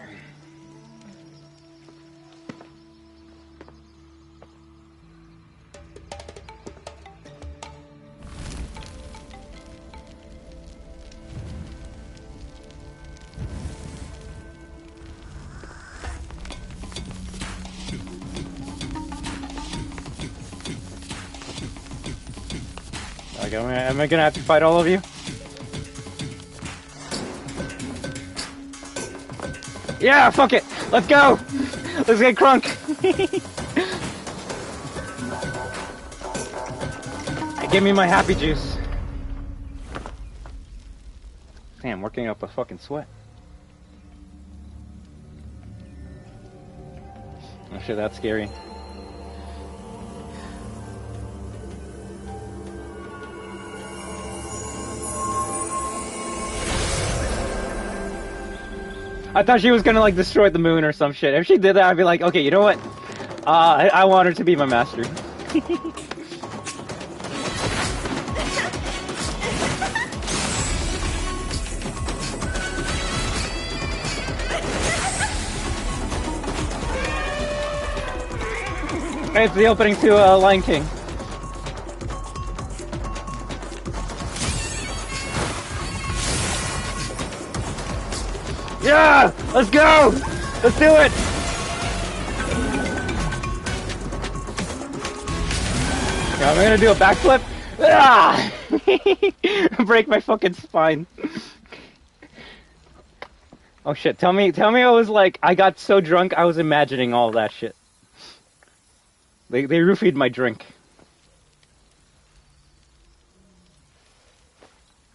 Am I gonna have to fight all of you? Yeah, fuck it! Let's go! Let's get crunk! Give me my happy juice. Damn, working up a fucking sweat. Oh shit, that's scary. I thought she was gonna like destroy the moon or some shit. If she did that, I'd be like, okay, you know what? I want her to be my master. It's the opening to Lion King. Yeah! Let's go! Let's do it! Yeah, I'm gonna do a backflip. Ah! Break my fucking spine. Oh shit, tell me I was like, I got so drunk I was imagining all that shit. They roofied my drink.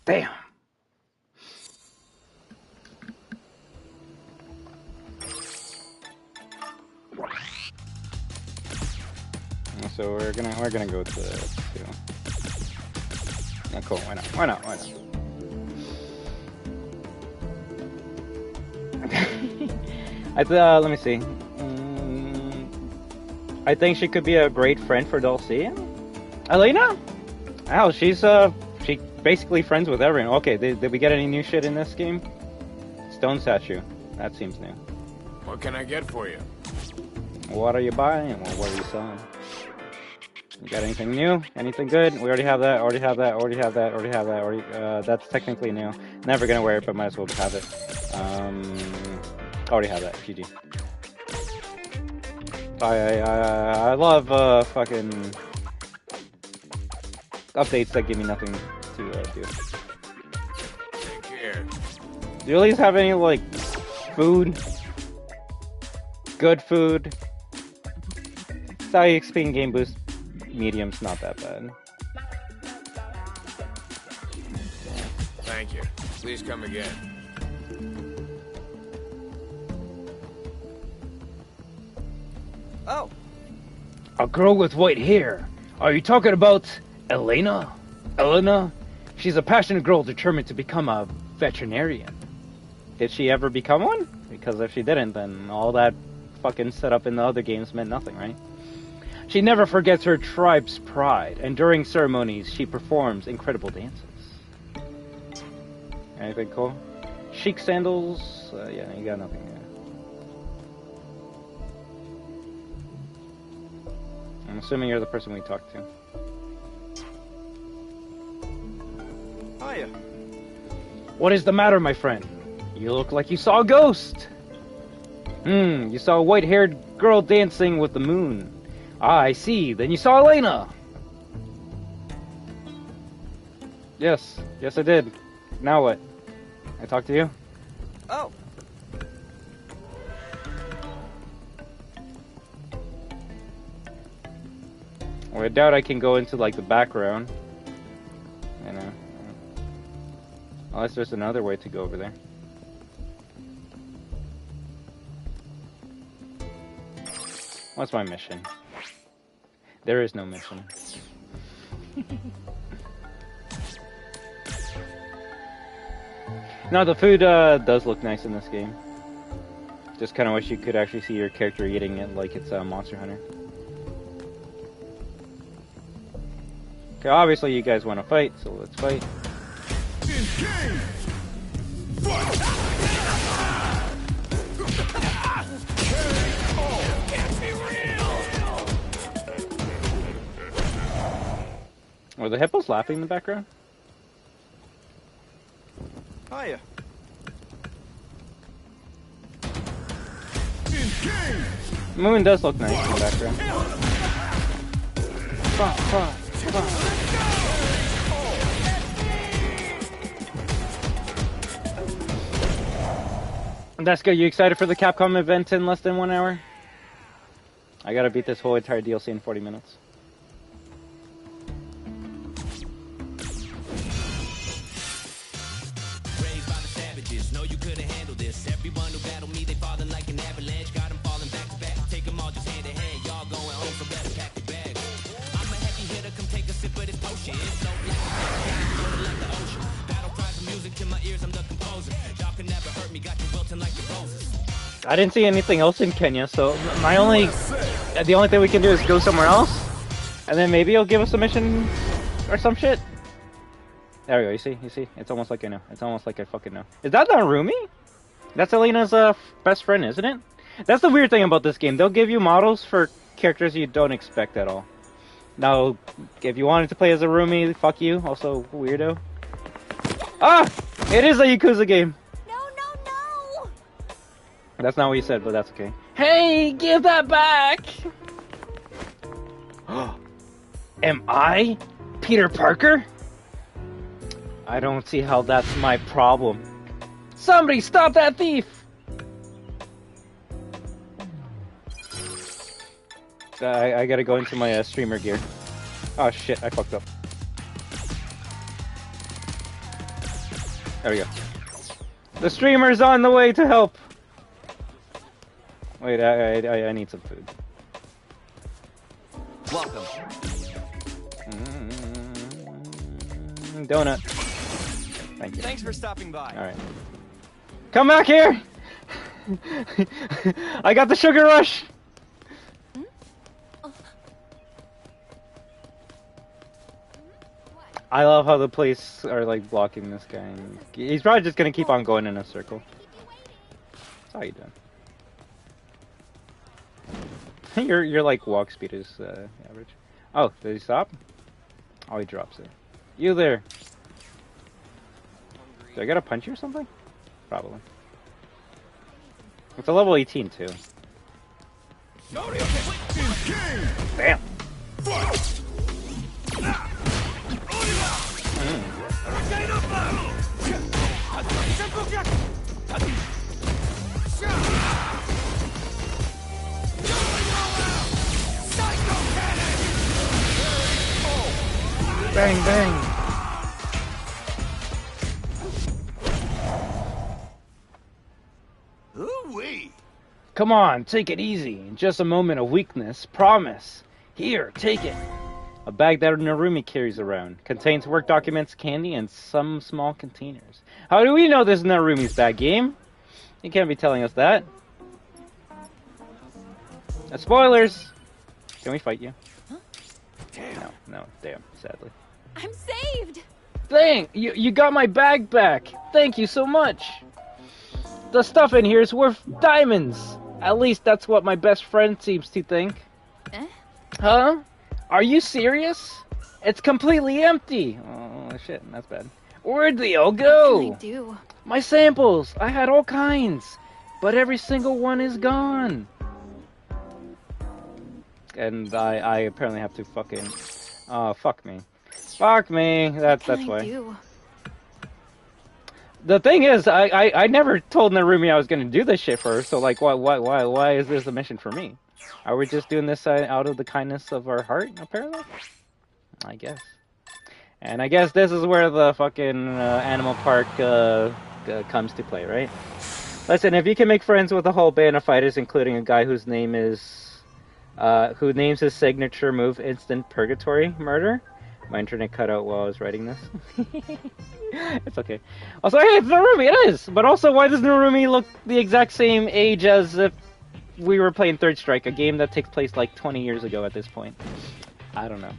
Damn. So we're gonna go to this too. Yeah, cool. Why not? Why not? Why not? Let me see. I think she could be a great friend for Dulcie. Elena? Oh, she's she basically friends with everyone. Okay, did we get any new shit in this game? Stone statue. That seems new. What can I get for you? What are you buying? Well, what are you selling? You got anything new? Anything good? We already have that. Already have that. Already have that. Already have that. Already. That's technically new. Never gonna wear it, but might as well have it. Already have that. GG. I love fucking updates that give me nothing to do. Take care. Do you at least have any like food? Good food. XP and game boost. Medium's not that bad. Thank you. Please come again. Oh. A girl with white hair. Are you talking about Elena? Elena? She's a passionate girl determined to become a veterinarian. Did she ever become one? Because if she didn't, then all that fucking setup in the other games meant nothing, right? She never forgets her tribe's pride, and during ceremonies, she performs incredible dances. Anything cool? Chic sandals? Yeah, you got nothing there. I'm assuming you're the person we talked to. Hiya. What is the matter, my friend? You look like you saw a ghost. You saw a white-haired girl dancing with the moon. Ah, I see. Then you saw Elena. Yes. Yes, I did. Now what? I talked to you? Oh. Well, I doubt I can go into, like, the background. You know. Unless there's another way to go over there. What's my mission? There is no mission. No, the food does look nice in this game. Just kind of wish you could actually see your character eating it like it's Monster Hunter. Okay, obviously you guys want to fight, so let's fight. Were the hippos laughing in the background? Hiya. The moon does look nice in the background. That's good. You excited for the Capcom event in less than 1 hour? I gotta beat this whole entire DLC in 40 minutes. I didn't see anything else in Kenya, so the only thing we can do is go somewhere else, and then maybe he'll give us a mission or some shit. There we go. You see, it's almost like I know. It's almost like I fucking know. Is that not Rumi? That's Elena's best friend, isn't it? That's the weird thing about this game. They'll give you models for characters you don't expect at all. Now, if you wanted to play as a roomie, fuck you. Also, weirdo. Ah! It is a Yakuza game. No, no, no! That's not what you said, but that's okay. Hey, give that back! Am I Peter Parker? I don't see how that's my problem. Somebody stop that thief! I gotta go into my streamer gear. Oh shit, I fucked up. There we go. The streamer's on the way to help! Wait, I need some food. Welcome. Donut. Thank you. Thanks for stopping by. Alright. Come back here! I got the sugar rush! I love how the police are like blocking this guy. He's probably just gonna keep on going in a circle. That's how you doing? Your like walk speed is average. Oh, did he stop? Oh, he drops it. You there? Do I gotta punch you or something? Probably. It's a level 18 too. Damn. Bang, bang. Ooh-wee. Come on, take it easy. Just a moment of weakness. Promise. Here, take it. A bag that Narumi carries around. Contains work documents, candy, and some small containers. How do we know this is Narumi's bag, game? You can't be telling us that. Spoilers! Can we fight you? Huh? Damn. No, damn, sadly. I'm saved! Dang, you got my bag back. Thank you so much. The stuff in here is worth diamonds. At least that's what my best friend seems to think. Eh? Huh? Are you serious? It's completely empty. Oh shit, that's bad. Where'd they all go? What can I do? My samples. I had all kinds, but every single one is gone. And I apparently have to fucking. Oh fuck me. Fuck me. That's What can why. I do? The thing is, I never told Narumi I was gonna do this shit for her. So like, why is this a mission for me? Are we just doing this out of the kindness of our heart, apparently? I guess. And I guess this is where the fucking animal park comes to play, right? Listen, if you can make friends with a whole band of fighters, including a guy whose name is... who names his signature move Instant Purgatory Murder. My internet cut out while I was writing this. It's okay. Also, hey, it's Narumi, it is! But also, why does Narumi look the exact same age as if we were playing Third Strike, a game that takes place like 20 years ago at this point? I don't know.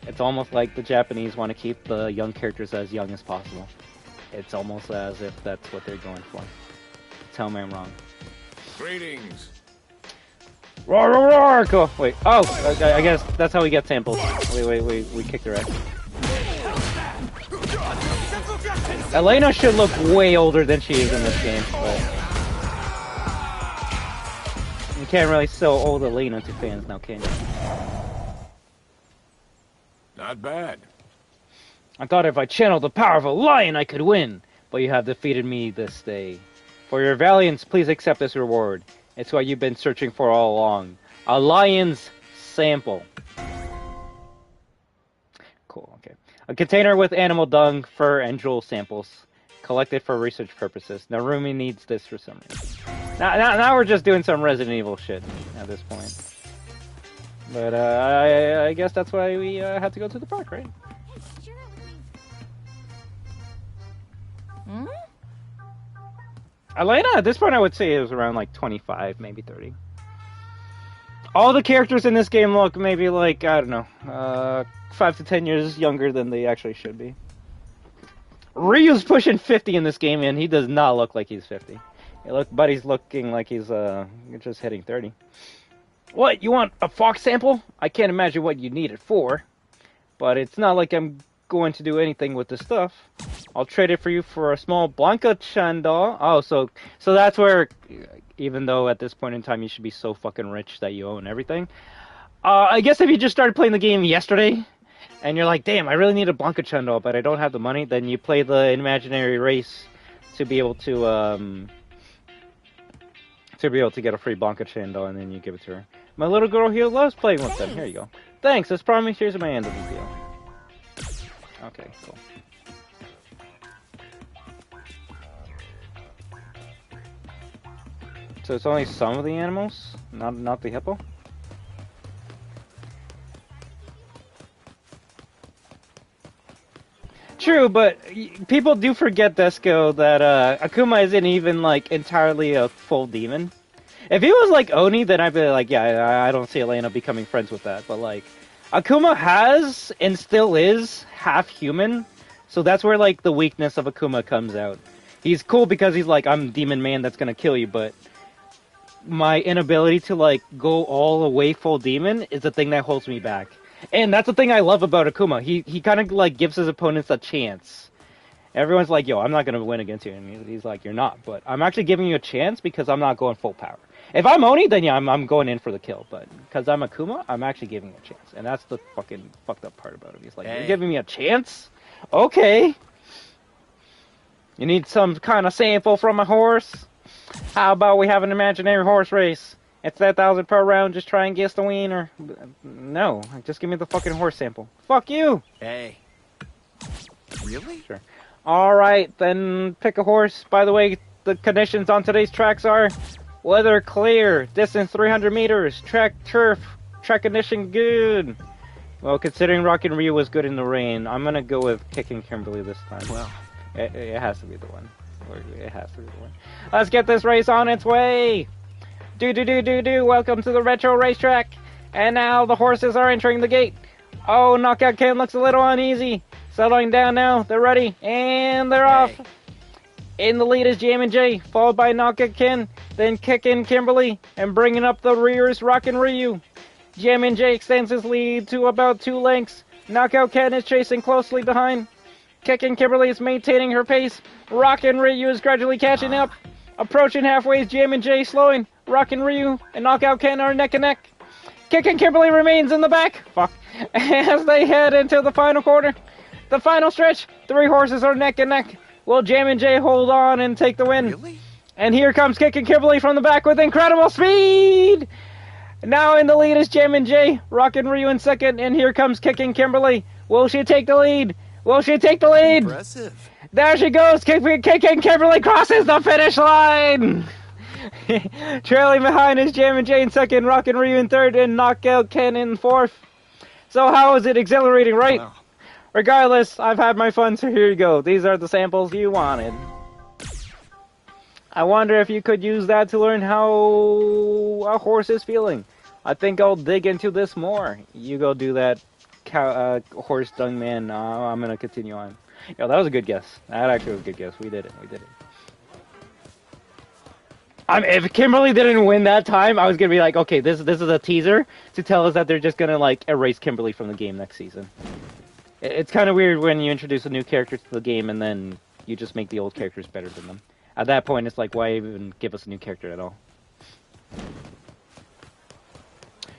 It's almost like the Japanese want to keep the young characters as young as possible. It's almost as if that's what they're going for. Tell me I'm wrong. Greetings. Roar, roar, roar! Cool. Wait. Oh, I guess that's how we get samples. Wait. We kicked her ass. Elena should look way older than she is in this game, but you can't really sell old Elena to fans now, can you? Not bad. I thought if I channeled the power of a lion, I could win, but you have defeated me this day. For your valiance, please accept this reward. It's what you've been searching for all along. A lion's sample. Cool, okay. A container with animal dung, fur, and jewel samples. Collected for research purposes. Narumi needs this for some reason. Now we're just doing some Resident Evil shit at this point. But I guess that's why we had to go to the park, right? Hmm? Elena, at this point, I would say it was around like 25, maybe 30. All the characters in this game look maybe like, I don't know, 5 to 10 years younger than they actually should be. Ryu's pushing 50 in this game, and he does not look like he's 50. Hey, look, buddy's looking like he's just hitting 30. What? You want a fox sample? I can't imagine what you need it for, but it's not like I'm going to do anything with this stuff. I'll trade it for you for a small Blanca-chan doll. Oh, so that's where, even though at this point in time you should be so fucking rich that you own everything. I guess if you just started playing the game yesterday, and you're like, damn, I really need a Blanca-chan doll, but I don't have the money, then you play the imaginary race to be able to get a free Blanca-chan doll, and then you give it to her. My little girl here loves playing with them. Here you go. Thanks, as promised, here's my end of the deal. Okay, cool. So it's only some of the animals, not the hippo? True, but people do forget, Desco, that Akuma isn't even, like, entirely a full demon. If he was like Oni, then I'd be like, yeah, I don't see Elena becoming friends with that. But, like, Akuma has, and still is, half human. So that's where, like, the weakness of Akuma comes out. He's cool because he's like, I'm Demon Man that's gonna kill you, but my inability to, like, go all the way full demon is the thing that holds me back. And that's the thing I love about Akuma. He kind of, like, gives his opponents a chance. Everyone's like, yo, I'm not going to win against you. And he's like, you're not. But I'm actually giving you a chance because I'm not going full power. If I'm Oni, then yeah, I'm going in for the kill. But because I'm Akuma, I'm actually giving you a chance. And that's the fucking fucked up part about it. He's like, You're giving me a chance? Okay. You need some kind of sample from a horse? How about we have an imaginary horse race? It's that 1,000 per round, just try and guess the wiener. No, just give me the fucking horse sample. Fuck you! Hey. Really? Sure. Alright, then pick a horse. By the way, the conditions on today's tracks are weather clear, distance 300 meters, track turf, track condition good. Well, considering Rockin' Ryu was good in the rain, I'm gonna go with Kicking Kimberly this time. Well, it has to be the one. It has to be the one. Let's get this race on its way! Welcome to the retro racetrack. And now the horses are entering the gate. Oh, Knockout Ken looks a little uneasy. Settling down now. They're ready. And they're off. In the lead is Jammin' J, followed by Knockout Ken, then Kickin' Kimberly, and bringing up the rears Rockin' Ryu. Jammin' J extends his lead to about 2 lengths. Knockout Ken is chasing closely behind. Kickin' Kimberly is maintaining her pace. Rockin' Ryu is gradually catching up. Approaching halfway is Jammin' J slowing. Rockin' Ryu and Knockout Ken are neck and neck. Kickin' Kimberly remains in the back. Fuck. As they head into the final quarter. The final stretch. 3 horses are neck and neck. Will Jammin' J hold on and take the win? really? And here comes Kickin' Kimberly from the back with incredible speed. Now in the lead is Jammin' J. Rockin' Ryu in second. And here comes Kickin' Kimberly. Will she take the lead? Will she take the lead? Impressive. There she goes. Kickin' Kimberly crosses the finish line. Trailing behind is Jammin' J in second, Rockin' Ryu in third, and Knockout Ken in fourth. So how is it? Exhilarating, right? Wow. Regardless, I've had my fun, so here you go. These are the samples you wanted. I wonder if you could use that to learn how a horse is feeling. I think I'll dig into this more. You go do that, horse dung man. I'm gonna continue on. Yo, that was a good guess. That actually was a good guess. We did it. If Kimberly didn't win that time, I was gonna be like, okay, this is a teaser to tell us that they're just gonna, like, erase Kimberly from the game next season. It's kind of weird when you introduce a new character to the game and then you just make the old characters better than them. At that point, it's like, why even give us a new character at all?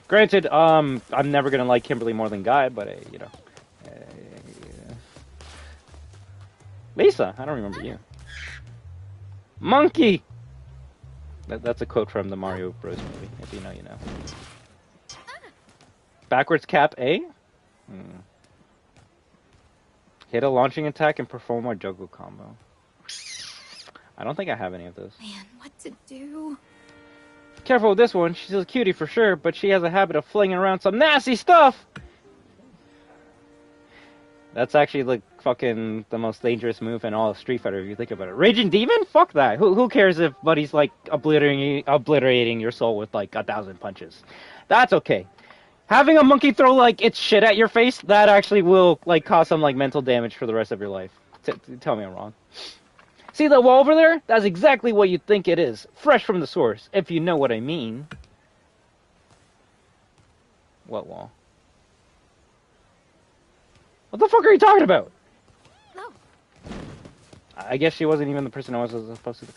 Granted, I'm never gonna like Kimberly more than Guy, but you know. Lisa, I don't remember you. Monkey. That's a quote from the Mario Bros. Movie. If you know, you know. Backwards cap A? Hit a launching attack and perform a juggle combo. I don't think I have any of those. Man, what to do? Careful with this one. She's a cutie for sure, but she has a habit of flinging around some nasty stuff! That's actually, like, fucking the most dangerous move in all of Street Fighter if you think about it. Raging Demon? Fuck that. Who cares if Buddy's, like, obliterating your soul with, like, 1,000 punches? That's okay. Having a monkey throw, like, its shit at your face, that actually will, like, cause some, like, mental damage for the rest of your life. Tell me I'm wrong. See the wall over there? That's exactly what you think it is. Fresh from the source, if you know what I mean. What wall? What the fuck are you talking about? No. I guess she wasn't even the person I was supposed to...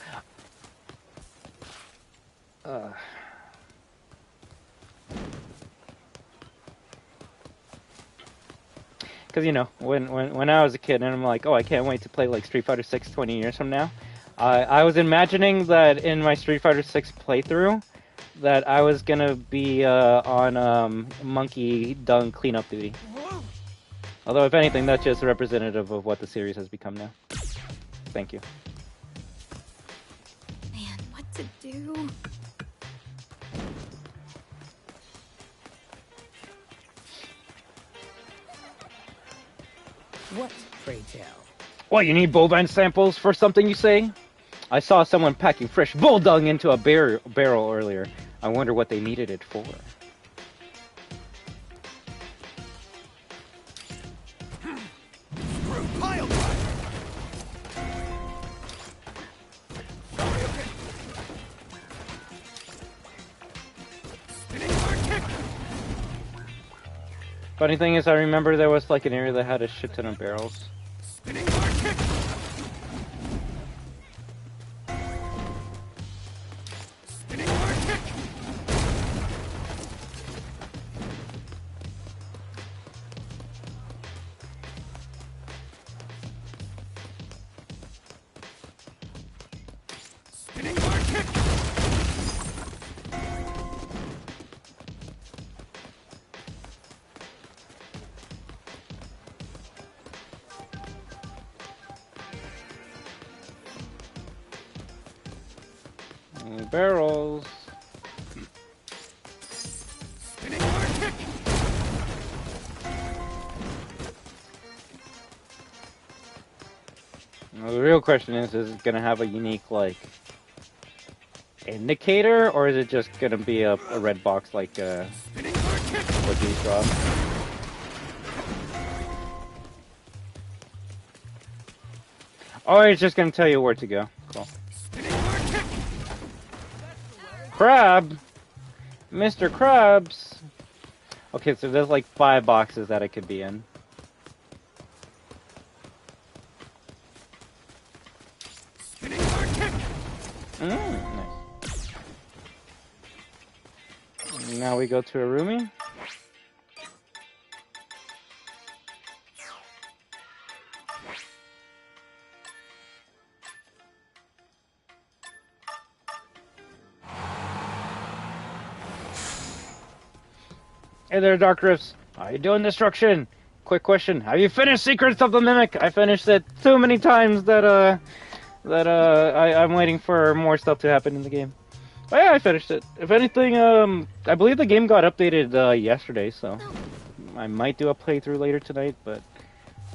Because, you know, when I was a kid and I'm like, oh, I can't wait to play like Street Fighter 6 20 years from now, I was imagining that in my Street Fighter 6 playthrough, that I was gonna be on monkey dung cleanup duty. Although, if anything, that's just representative of what the series has become now. Thank you. Man, what to do? What, pray tell? What, you need bovine samples for something, you say? I saw someone packing fresh bull dung into a barrel earlier. I wonder what they needed it for. Pile driver. Spinning hard kick. Funny thing is, I remember there was like an area that had a shit ton of barrels. Spinning hard kick. Spinning hard kick. Spinning hard kick. Barrels. Spinning hard kick. Well, the real question is it gonna have a unique, like, indicator, or is it just gonna be a red box like, Spinning hard kick. what these drop? Oh, it's just gonna tell you where to go. Cool. Spinning hard kick. Crab! Mr. Krabs! Okay, so there's like 5 boxes that it could be in. Spinning hard kick. Nice. Now we go to a roomie. Hey there, Dark Rifts. How you doing, Destruction? Quick question: have you finished Secrets of the Mimic? I finished it too many times that I'm waiting for more stuff to happen in the game. Oh yeah, I finished it. If anything, I believe the game got updated yesterday, so I might do a playthrough later tonight. But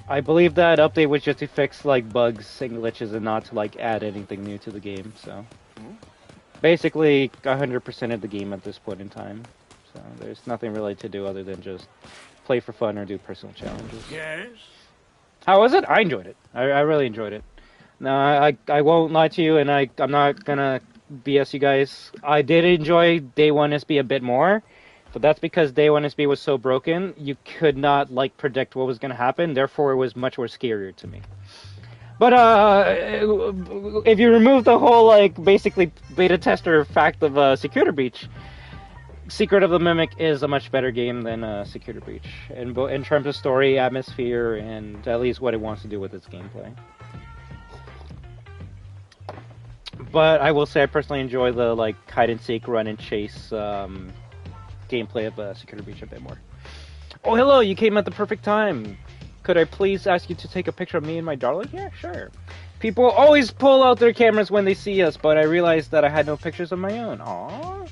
I believe that update was just to fix like bugs and glitches and not to like add anything new to the game. So basically, 100% of the game at this point in time. So there's nothing really to do other than just play for fun or do personal challenges. Yes. How was it? I enjoyed it. I really enjoyed it. No, I won't lie to you, and I'm not gonna BS you guys. I did enjoy Day 1 SB a bit more, but that's because Day 1 SB was so broken, you could not like predict what was gonna happen. Therefore, it was much more scarier to me. But if you remove the whole like basically beta tester fact of Security Breach, Secret of the Mimic is a much better game than Security Breach in terms of story, atmosphere, and at least what it wants to do with its gameplay. But I will say I personally enjoy the like hide and seek, run and chase gameplay of Security Breach a bit more. Oh, hello! You came at the perfect time. Could I please ask you to take a picture of me and my darling? Yeah, sure. People always pull out their cameras when they see us, but I realized that I had no pictures of my own. Aww.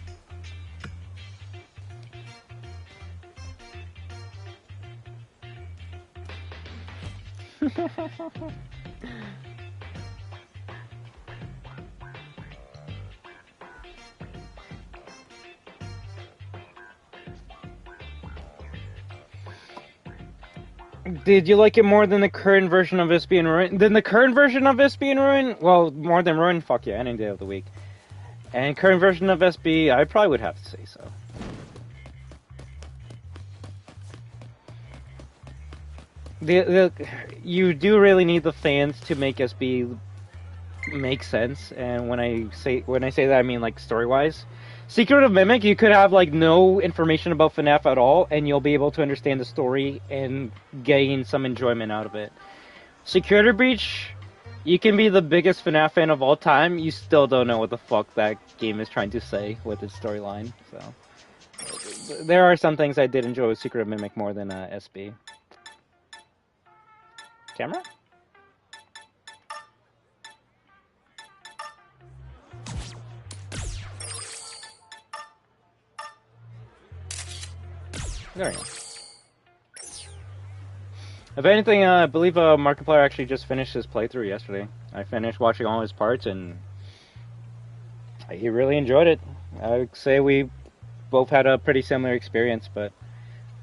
Did you like it more than the current version of Ispy and Ruin? Than the current version of Ispy and Ruin? Well, more than Ruin? Fuck yeah, any day of the week. And current version of SB, I probably would have to say so. You do really need the fans to make SB make sense, and when I say that, I mean like story-wise. Secret of Mimic, you could have like no information about FNAF at all, and you'll be able to understand the story and gain some enjoyment out of it. Security Breach, you can be the biggest FNAF fan of all time, you still don't know what the fuck that game is trying to say with its storyline. So there are some things I did enjoy with Secret of Mimic more than SB. Camera? There we go. If anything, I believe Markiplier actually just finished his playthrough yesterday. I finished watching all his parts, and he really enjoyed it. I would say we both had a pretty similar experience, but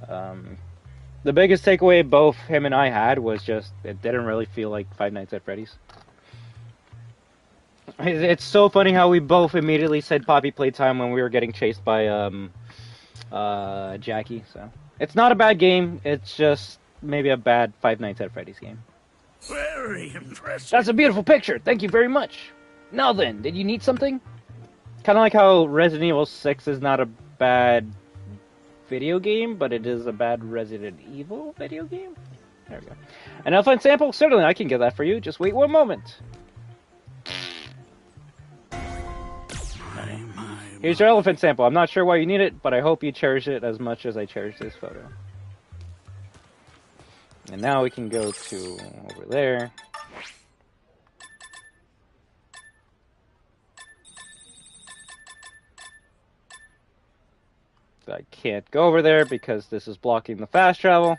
the biggest takeaway both him and I had was just it didn't really feel like Five Nights at Freddy's. It's so funny how we both immediately said Poppy Playtime when we were getting chased by Jackie. So it's not a bad game. It's just maybe a bad Five Nights at Freddy's game. Very impressive. That's a beautiful picture. Thank you very much. Now then, did you need something? Kind of like how Resident Evil 6 is not a bad video game, but it is a bad Resident Evil video game. There we go. An elephant sample? Certainly, I can get that for you. Just wait one moment. Here's your elephant sample. I'm not sure why you need it, but I hope you cherish it as much as I cherish this photo. And now we can go to over there. I can't go over there because this is blocking the fast travel.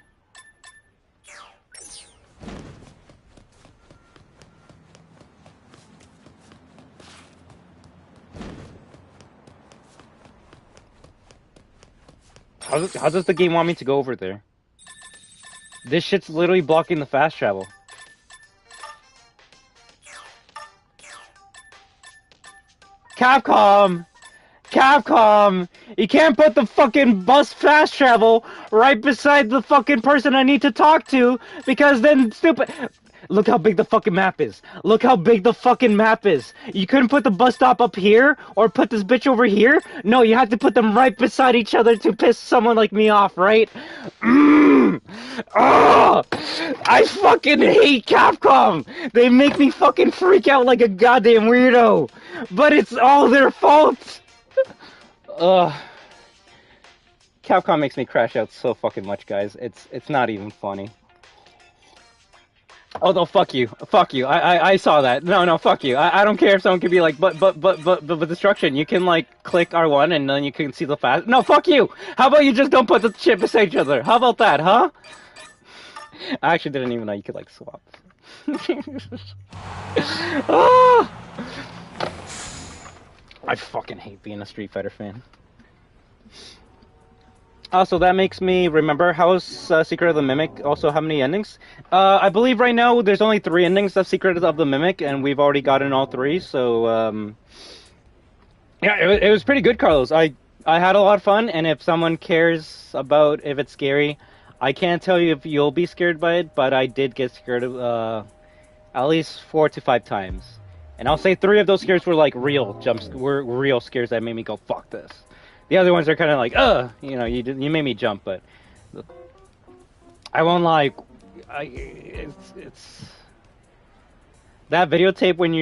How does the game want me to go over there? This shit's literally blocking the fast travel. Capcom! Capcom! You can't put the fucking bus fast travel right beside the fucking person I need to talk to, because then stupid... Look how big the fucking map is. Look how big the fucking map is. You couldn't put the bus stop up here, or put this bitch over here? No, you had to put them right beside each other to piss someone like me off, right? Oh, I fucking hate Capcom! They make me fucking freak out like a goddamn weirdo! But it's all their fault! Capcom makes me crash out so fucking much, guys. It's not even funny. Oh no, fuck you. Fuck you. I saw that. No, fuck you. I don't care if someone could be like, but destruction. You can like click R1 and then you can see the fast. No, fuck you. How about you just don't put the shit beside each other? How about that, huh? I actually didn't even know you could like swap. Oh! I fucking hate being a Street Fighter fan. Also, that makes me remember, how's Secret of the Mimic? Also, how many endings? I believe right now there's only 3 endings of Secret of the Mimic, and we've already gotten all 3, so, yeah, it was pretty good, Carlos. I had a lot of fun, and if someone cares about if it's scary, I can't tell you if you'll be scared by it, but I did get scared at least 4 to 5 times. And I'll say 3 of those scares were, like, real real scares that made me go, fuck this. The other ones are kind of like, you know, you made me jump, but I won't lie. It's that videotape when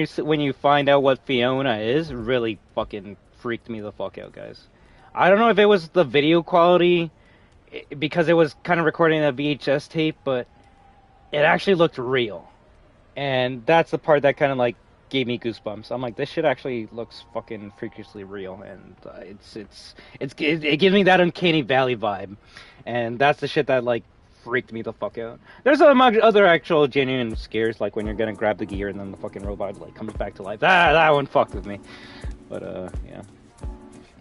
you find out what Fiona is really fucking freaked me the fuck out, guys. I don't know if it was the video quality because it was kind of recording a VHS tape, but it actually looked real, and that's the part that kind of like gave me goosebumps. I'm like, this shit actually looks fucking freakishly real, and it gives me that uncanny valley vibe, and that's the shit that like freaked me the fuck out. There's some other actual genuine scares, like when you're gonna grab the gear and then the fucking robot like comes back to life. That one fucked with me. But yeah.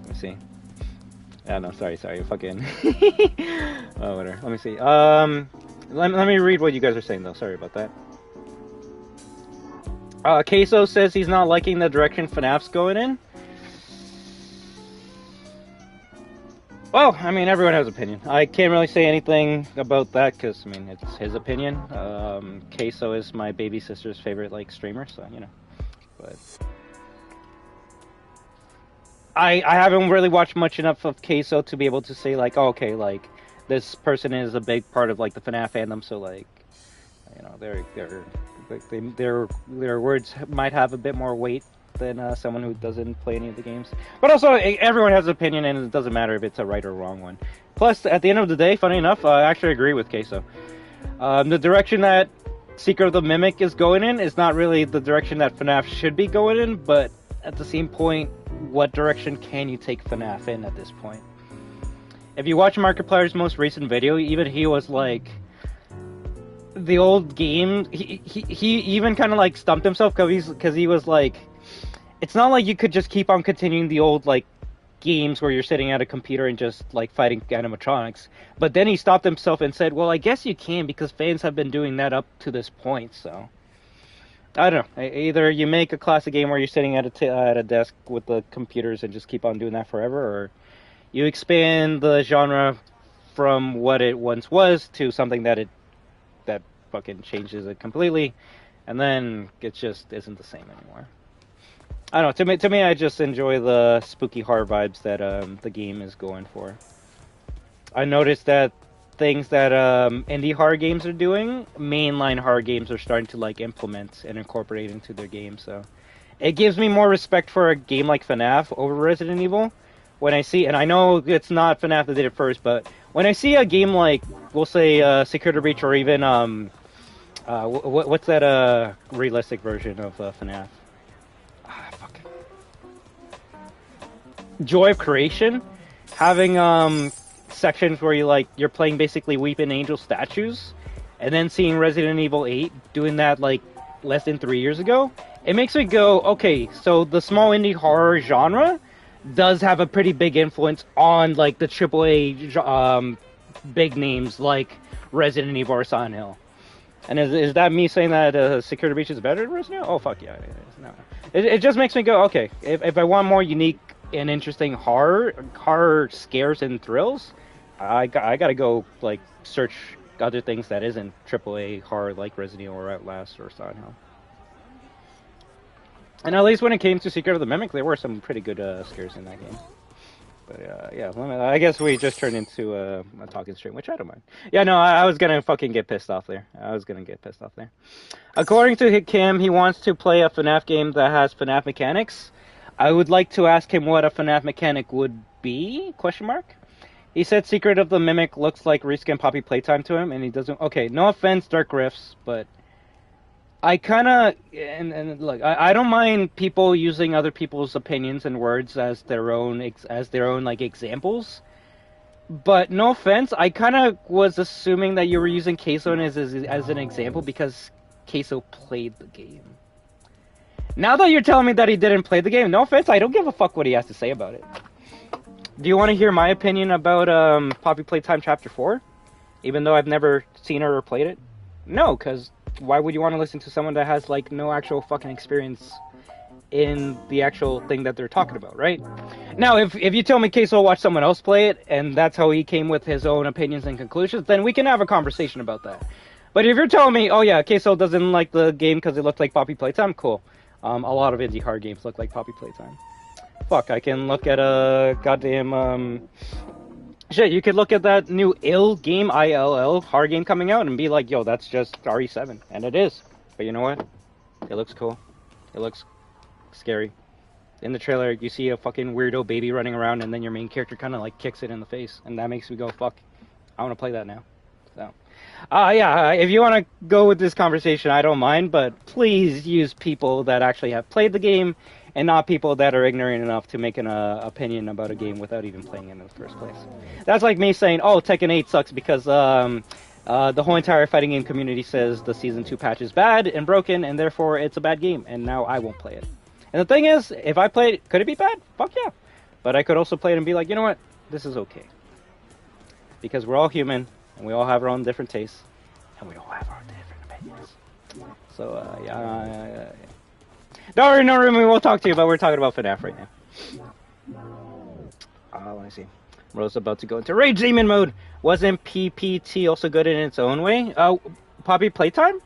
Let me see. Yeah, no, sorry, fucking. Oh, whatever. Let me see. Let me read what you guys are saying, though. Sorry about that. Queso says he's not liking the direction FNAF's going in. Well, I mean, everyone has an opinion. I can't really say anything about that because, I mean, it's his opinion. Queso is my baby sister's favorite, like, streamer, so, you know. But I haven't really watched much enough of Queso to be able to say, like, oh, okay, like, this person is a big part of, like, the FNAF fandom, so, like, you know, their words might have a bit more weight than someone who doesn't play any of the games. But also, everyone has an opinion, and it doesn't matter if it's a right or wrong one. Plus, at the end of the day, funny enough, I actually agree with Queso. The direction that Secret of the Mimic is going in is not really the direction that FNAF should be going in, but at the same point, what direction can you take FNAF in at this point? If you watch Markiplier's most recent video, even he was like, the old game, he even kind of like stumped himself because he was like, it's not like you could just keep on continuing the old like games where you're sitting at a computer and just like fighting animatronics. But then he stopped himself and said, well, I guess you can because fans have been doing that up to this point. So I don't know. Either you make a classic game where you're sitting at a desk with the computers and just keep on doing that forever, or you expand the genre from what it once was to something that fucking changes it completely, and then it just isn't the same anymore. I don't know. To me, I just enjoy the spooky horror vibes that the game is going for. I noticed that things that indie horror games are doing, mainline horror games are starting to like implement and incorporate into their games. So it gives me more respect for a game like FNAF over Resident Evil. When I see, and I know it's not FNAF that did it first, but when I see a game like, we'll say, Security Breach, or even what's that realistic version of FNAF? Fuck. Joy of Creation, having sections where you're playing basically Weeping Angel statues, and then seeing Resident Evil 8 doing that like less than 3 years ago, it makes me go, okay, so the small indie horror genre does have a pretty big influence on like the AAA big names like Resident Evil or Silent Hill. And is that me saying that Security Breach is better than Resident Evil? Oh, fuck yeah. No. It just makes me go, okay, if I want more unique and interesting horror scares and thrills, I gotta go, like, search other things that isn't AAA horror like Resident Evil or Outlast or Silent Hill. And at least when it came to Secret of the Mimic, there were some pretty good scares in that game. But yeah, I guess we just turned into a talking stream, which I don't mind. Yeah, no, I was gonna fucking get pissed off there. According to Kim, he wants to play a FNAF game that has FNAF mechanics. I would like to ask him what a FNAF mechanic would be, question mark. He said Secret of the Mimic looks like Reskin Poppy Playtime to him, and he doesn't... Okay, no offense, Dark Rifts, but I kind of... And look, I don't mind people using other people's opinions and words as their own like, examples. But no offense, I kind of was assuming that you were using Queso as an example because Queso played the game. Now that you're telling me that he didn't play the game, no offense, I don't give a fuck what he has to say about it. Do you want to hear my opinion about Poppy Playtime Chapter 4? Even though I've never seen her or played it? No, because why would you want to listen to someone that has, like, no actual fucking experience in the actual thing that they're talking about, right? Now, if you tell me Queso watched someone else play it, and that's how he came with his own opinions and conclusions, then we can have a conversation about that. But if you're telling me, oh yeah, Queso doesn't like the game because it looked like Poppy Playtime, cool. A lot of indie horror games look like Poppy Playtime. Fuck, I can look at a goddamn, shit, you could look at that new ILL game, ILL, horror game coming out and be like, yo, that's just RE7. And it is. But you know what? It looks cool. It looks scary. In the trailer, you see a fucking weirdo baby running around and then your main character kind of like kicks it in the face. And that makes me go, fuck, I want to play that now. So, yeah, if you want to go with this conversation, I don't mind, but please use people that actually have played the game and not people that are ignorant enough to make an opinion about a game without even playing it in the first place. That's like me saying, oh, Tekken 8 sucks because the whole entire fighting game community says the Season 2 patch is bad and broken, and therefore it's a bad game, and now I won't play it. And the thing is, if I play it, could it be bad? Fuck yeah. But I could also play it and be like, you know what? This is okay. Because we're all human, and we all have our own different tastes. And we all have our different opinions. So, yeah. Don't worry, no room, we won't talk to you, but we're talking about FNAF right now. Let me see. Rose about to go into Rage Demon mode. Wasn't PPT also good in its own way? Poppy Playtime?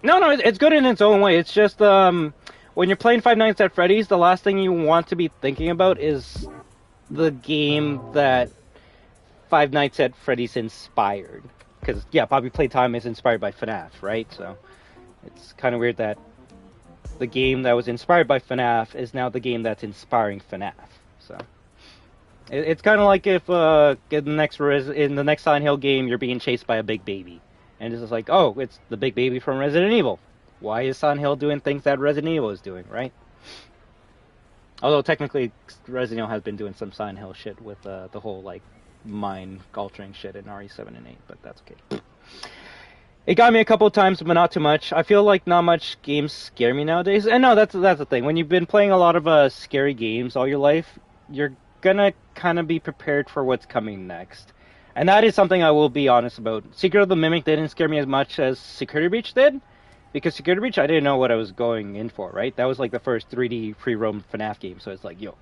No, it's good in its own way. It's just, when you're playing Five Nights at Freddy's, the last thing you want to be thinking about is the game that Five Nights at Freddy's inspired. Because, yeah, Poppy Playtime is inspired by FNAF, right? So, it's kind of weird that the game that was inspired by FNAF is now the game that's inspiring FNAF. So, it's kind of like if in the next Silent Hill game you're being chased by a big baby, and it's just like, oh, it's the big baby from Resident Evil. Why is Silent Hill doing things that Resident Evil is doing, right? Although technically Resident Evil has been doing some Silent Hill shit with the whole like mind altering shit in RE7 and 8, but that's okay. It got me a couple of times, but not too much. I feel like not much games scare me nowadays. And no, that's the thing. When you've been playing a lot of scary games all your life, you're gonna kind of be prepared for what's coming next. And that is something I will be honest about. Secret of the Mimic didn't scare me as much as Security Breach did. Because Security Breach, I didn't know what I was going in for, right? That was like the first 3D free-roam FNAF game. So it's like, yo,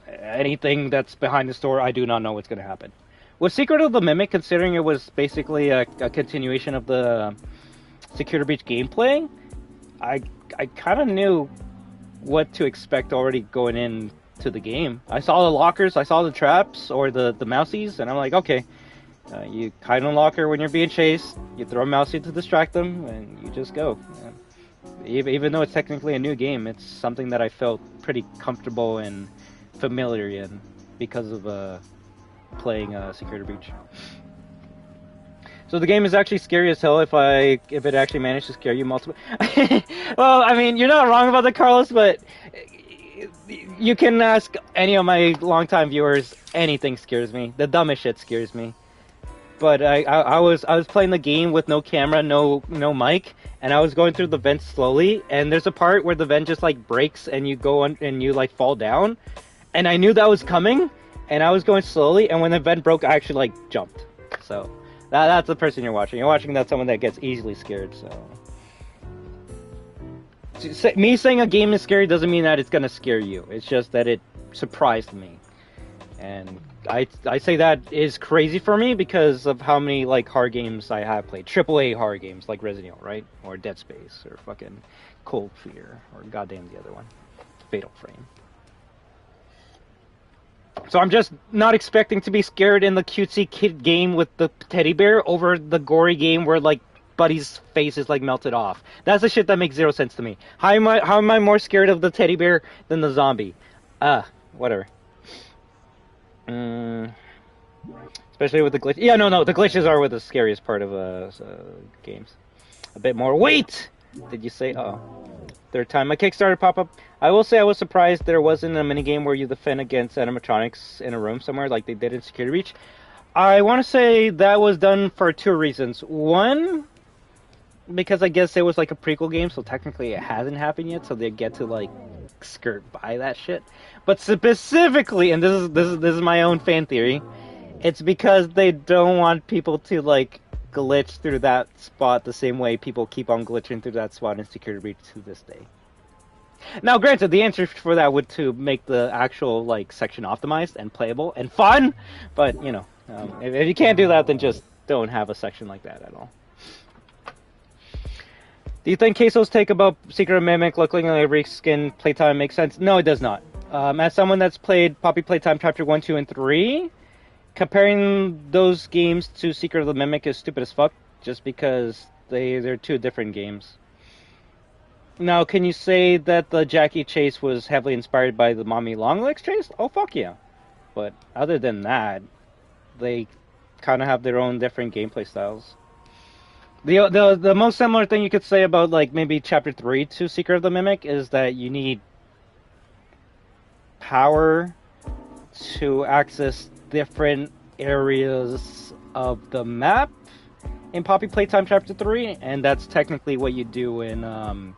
anything that's behind the store, I do not know what's gonna happen. With Secret of the Mimic, considering it was basically a continuation of the Security Breach gameplay, I kind of knew what to expect already going into the game. I saw the lockers, I saw the traps, or the mousies, and I'm like, okay, you hide in a locker when you're being chased, you throw a mousie to distract them, and you just go. Even though it's technically a new game, it's something that I felt pretty comfortable and familiar in because of playing Security Breach. So the game is actually scary as hell if it actually managed to scare you multiple. Well, I mean, you're not wrong about that, Carlos, but you can ask any of my longtime viewers. Anything scares me. The dumbest shit scares me. But I was playing the game with no camera, no mic, and I was going through the vents slowly. And there's a part where the vent just like breaks and you go on and you like fall down. And I knew that was coming. And I was going slowly, and when the vent broke, I actually, like, jumped. So, that's the person you're watching. You're watching that someone that gets easily scared, so... Me saying a game is scary doesn't mean that it's gonna scare you. It's just that it surprised me. And I say that is crazy for me because of how many, like, horror games I have played. AAA horror games, like Resident Evil, right? Or Dead Space, or fucking Cold Fear, or goddamn the other one. Fatal Frame. So I'm just not expecting to be scared in the cutesy kid game with the teddy bear over the gory game where like Buddy's face is like melted off. That's the shit that makes zero sense to me. How am I more scared of the teddy bear than the zombie? Whatever. Especially with the glitch. Yeah, no, the glitches are the scariest part of games. A bit more. Wait! Did you say? Third time my Kickstarter pop-up. I will say I was surprised there wasn't a minigame where you defend against animatronics in a room somewhere like they did in Security Breach. I want to say that was done for two reasons. One, because I guess it was like a prequel game, so technically it hasn't happened yet, so they get to like skirt by that shit. But specifically, and this is my own fan theory, it's because they don't want people to like glitch through that spot the same way people keep on glitching through that spot in Security Breach to this day. Now, granted, the answer for that would to make the actual like section optimized and playable and fun, but you know, if you can't do that, then just don't have a section like that at all. Do you think Queso's take about Secret of Mimic looking like every skin playtime makes sense? No, it does not. As someone that's played Poppy Playtime Chapter 1, 2, and 3, comparing those games to Secret of the Mimic is stupid as fuck, just because they're two different games. Now, can you say that the Jackie chase was heavily inspired by the Mommy Longlegs chase? Oh, fuck yeah. But other than that, they kind of have their own different gameplay styles. The most similar thing you could say about, like, maybe Chapter 3 to Secret of the Mimic is that you need power to access different areas of the map in Poppy Playtime Chapter 3, and that's technically what you do in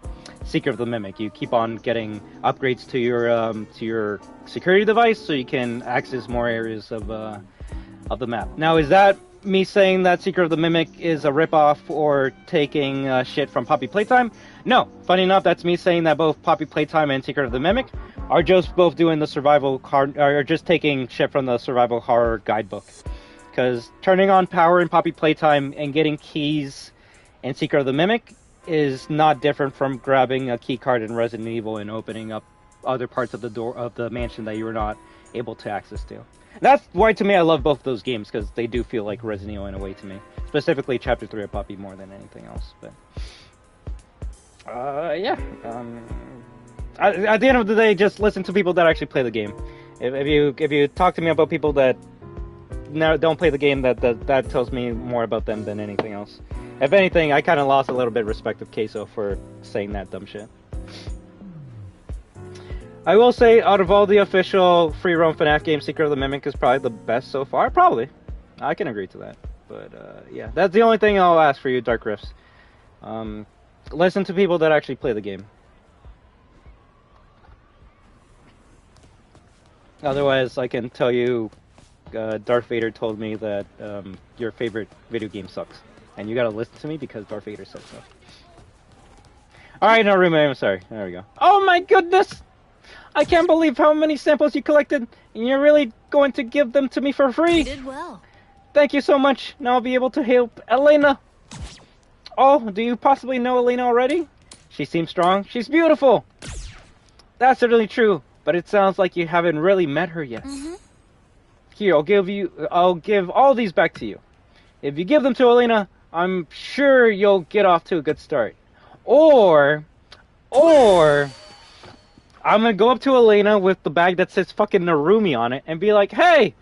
Secret of the Mimic. You keep on getting upgrades to your security device so you can access more areas of the map. Now, is that me saying that Secret of the Mimic is a ripoff or taking shit from Poppy Playtime. No, funny enough, that's me saying that both Poppy Playtime and Secret of the Mimic are just both doing the survival are just taking shit from the survival horror guidebook. Because turning on power in Poppy Playtime and getting keys in Secret of the Mimic is not different from grabbing a key card in Resident Evil and opening up other parts of the door of the mansion that you were not able to access to. That's why, to me, I love both those games, because they do feel like Resident Evil in a way to me. Specifically, Chapter 3 of Poppy more than anything else. But yeah. At the end of the day, just listen to people that actually play the game. If you talk to me about people that don't play the game, that tells me more about them than anything else. If anything, I kind of lost a little bit of respect of Queso for saying that dumb shit. I will say, out of all the official free roam FNAF games, Secret of the Mimic is probably the best so far. Probably. I can agree to that. But, yeah. That's the only thing I'll ask for you, Dark Rifts. Listen to people that actually play the game. Otherwise, I can tell you, Darth Vader told me that your favorite video game sucks. And you gotta listen to me because Darth Vader said so. Alright, no, roommate, I'm sorry. There we go. Oh my goodness! I can't believe how many samples you collected, and you're really going to give them to me for free. You did well. Thank you so much. Now I'll be able to help Elena. Oh, do you possibly know Elena already? She seems strong. She's beautiful. That's certainly true, but it sounds like you haven't really met her yet. Here, I'll give all these back to you. If you give them to Elena, I'm sure you'll get off to a good start. Or I'm gonna go up to Elena with the bag that says fucking Narumi on it and be like, hey!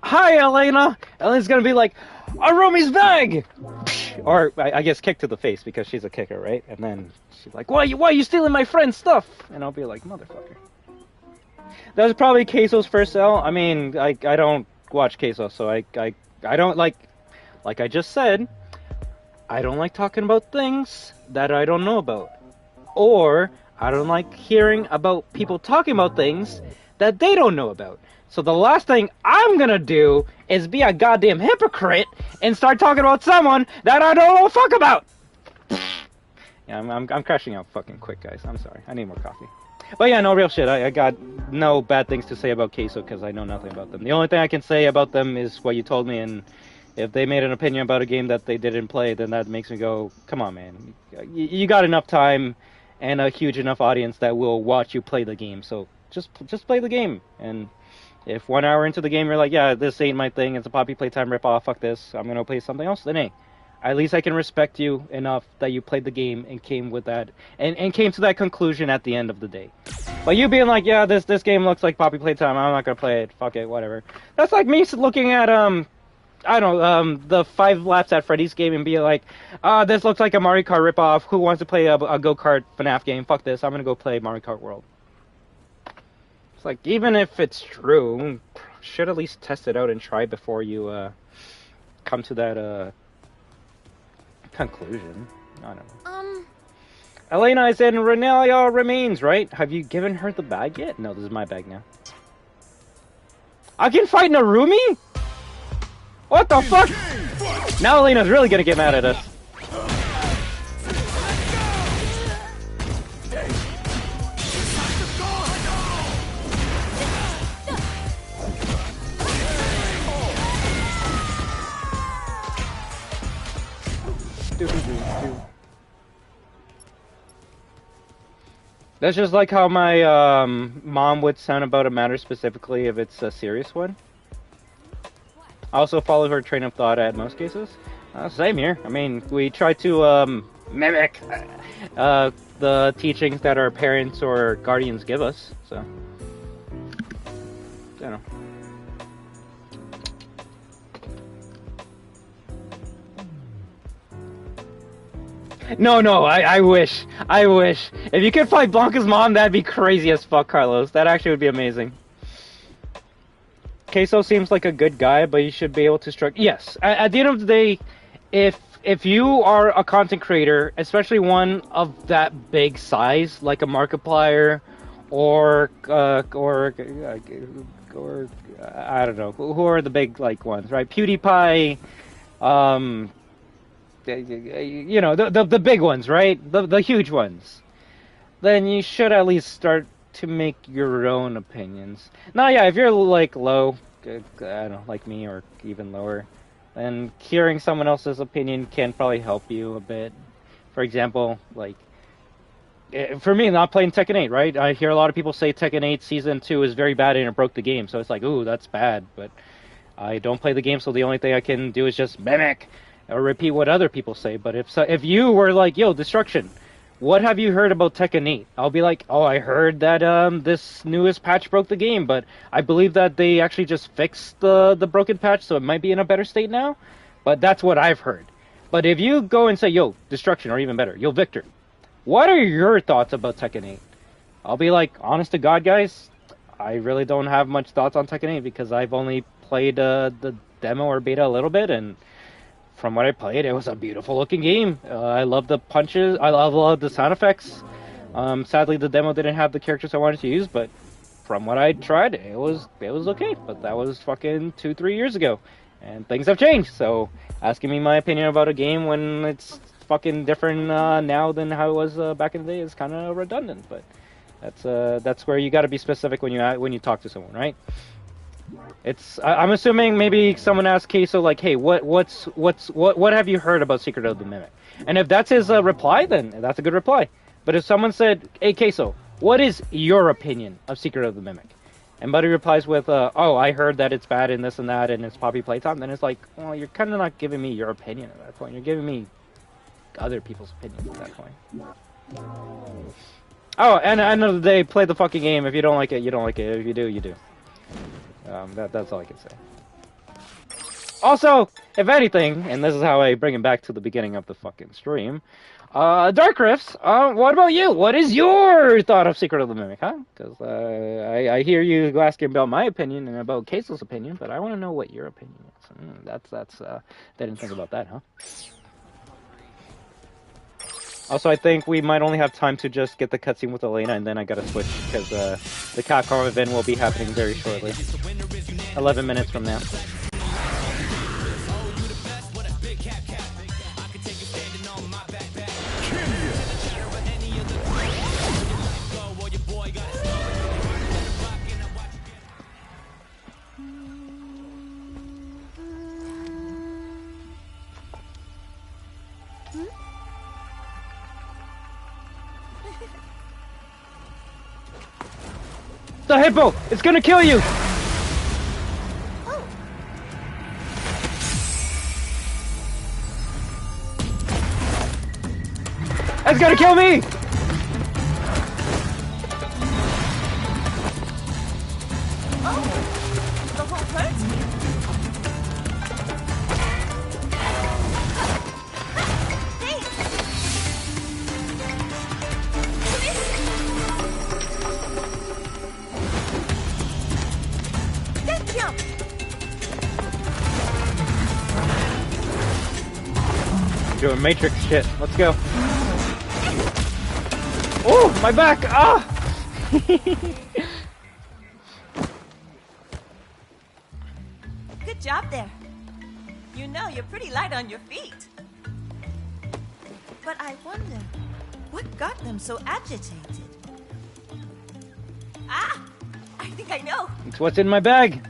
Hi, Elena! Elena's gonna be like, Narumi's bag! Or, I guess, kick to the face, because she's a kicker, right? And then she's like, why are you stealing my friend's stuff? And I'll be like, motherfucker. That was probably Queso's first sell. I mean, I don't watch Queso, so I don't like I just said, I don't like talking about things that I don't know about. Or, I don't like hearing about people talking about things that they don't know about. So the last thing I'm gonna do is be a goddamn hypocrite and start talking about someone that I don't know fuck about. Yeah, I'm crashing out fucking quick, guys. I'm sorry. I need more coffee. But yeah, no, real shit. I got no bad things to say about Queso because I know nothing about them. The only thing I can say about them is what you told me, and if they made an opinion about a game that they didn't play, then that makes me go, come on, man. You got enough time and a huge enough audience that will watch you play the game. So just play the game. And if 1 hour into the game you're like, yeah, this ain't my thing, it's a Poppy Playtime ripoff, fuck this, I'm gonna play something else, then hey, at least I can respect you enough that you played the game and came with that, and came to that conclusion at the end of the day. But you being like, yeah, this game looks like Poppy Playtime, I'm not gonna play it, fuck it, whatever. That's like me looking at, I don't know, the 5 Laps at Freddy's game and being like, this looks like a Mario Kart ripoff, who wants to play a go-kart FNAF game, fuck this, I'm gonna go play Mario Kart World. It's like, even if it's true, should at least test it out and try before you come to that conclusion. I don't know. Elena is in Renelia remains, right? Have you given her the bag yet? No, this is my bag now. I can fight Narumi? What the fuck? Now Elena's really gonna get mad at us. That's just like how my mom would sound about a matter specifically if it's a serious one. I also follow her train of thought at most cases. Same here. I mean, we try to mimic the teachings that our parents or guardians give us, so, you know. No, I wish. If you could fight Blanca's mom, that'd be crazy as fuck, Carlos. That actually would be amazing. Queso seems like a good guy, but you should be able to strike. Yes, at the end of the day, if you are a content creator, especially one of that big size, like a Markiplier, or I don't know, who are the big like ones, right? PewDiePie, you know, the big ones, right? The huge ones. Then you should at least start to make your own opinions. Now, yeah, if you're like low, I don't know, like me or even lower, then hearing someone else's opinion can probably help you a bit. For example, like, for me, not playing Tekken 8, right? I hear a lot of people say Tekken 8 Season 2 is very bad and it broke the game, so it's like, ooh, that's bad, but I don't play the game, so the only thing I can do is just mimic or repeat what other people say. But if you were like, yo, Destruction, what have you heard about Tekken 8? I'll be like, oh, I heard that this newest patch broke the game, but I believe that they actually just fixed the broken patch, so it might be in a better state now. But that's what I've heard. But if you go and say, yo, Destruction, or even better, yo, Victor, what are your thoughts about Tekken 8? I'll be like, honest to God, guys, I really don't have much thoughts on Tekken 8 because I've only played the demo or beta a little bit, and from what I played, it was a beautiful looking game. I love the punches. I love the sound effects. Sadly, the demo didn't have the characters I wanted to use, but from what I tried, it was okay. But that was fucking 2-3 years ago, and things have changed. So asking me my opinion about a game when it's fucking different now than how it was back in the day is kind of redundant. But that's where you got to be specific when you talk to someone, right? I'm assuming maybe someone asked Queso like, hey, what have you heard about Secret of the Mimic? And if that's his reply, then that's a good reply. But if someone said, hey, Queso, what is your opinion of Secret of the Mimic? And Buddy replies with, oh, I heard that it's bad and this and that and it's poppy playtime, then it's like, well, you're kind of not giving me your opinion at that point. You're giving me other people's opinions at that point. Oh, and at the end of the day, play the fucking game. If you don't like it, you don't like it. If you do, you do. That's all I can say. Also, if anything, and this is how I bring it back to the beginning of the fucking stream, Dark Rifts, what about you? What is your thought of Secret of the Mimic, huh? Because I hear you asking about my opinion and about Queso's opinion, but I want to know what your opinion is. Didn't think about that, huh? Also, I think we might only have time to just get the cutscene with Elena, and then I gotta switch, because the CAPCOM event will be happening very shortly. 11 minutes from now. The hippo! It's gonna kill you! It's gonna kill me! Oh, the whole hurts me. Doing Matrix shit. Let's go. Oh, my back! Ah! Good job there. You know, you're pretty light on your feet. But I wonder, what got them so agitated? Ah! I think I know. It's what's in my bag.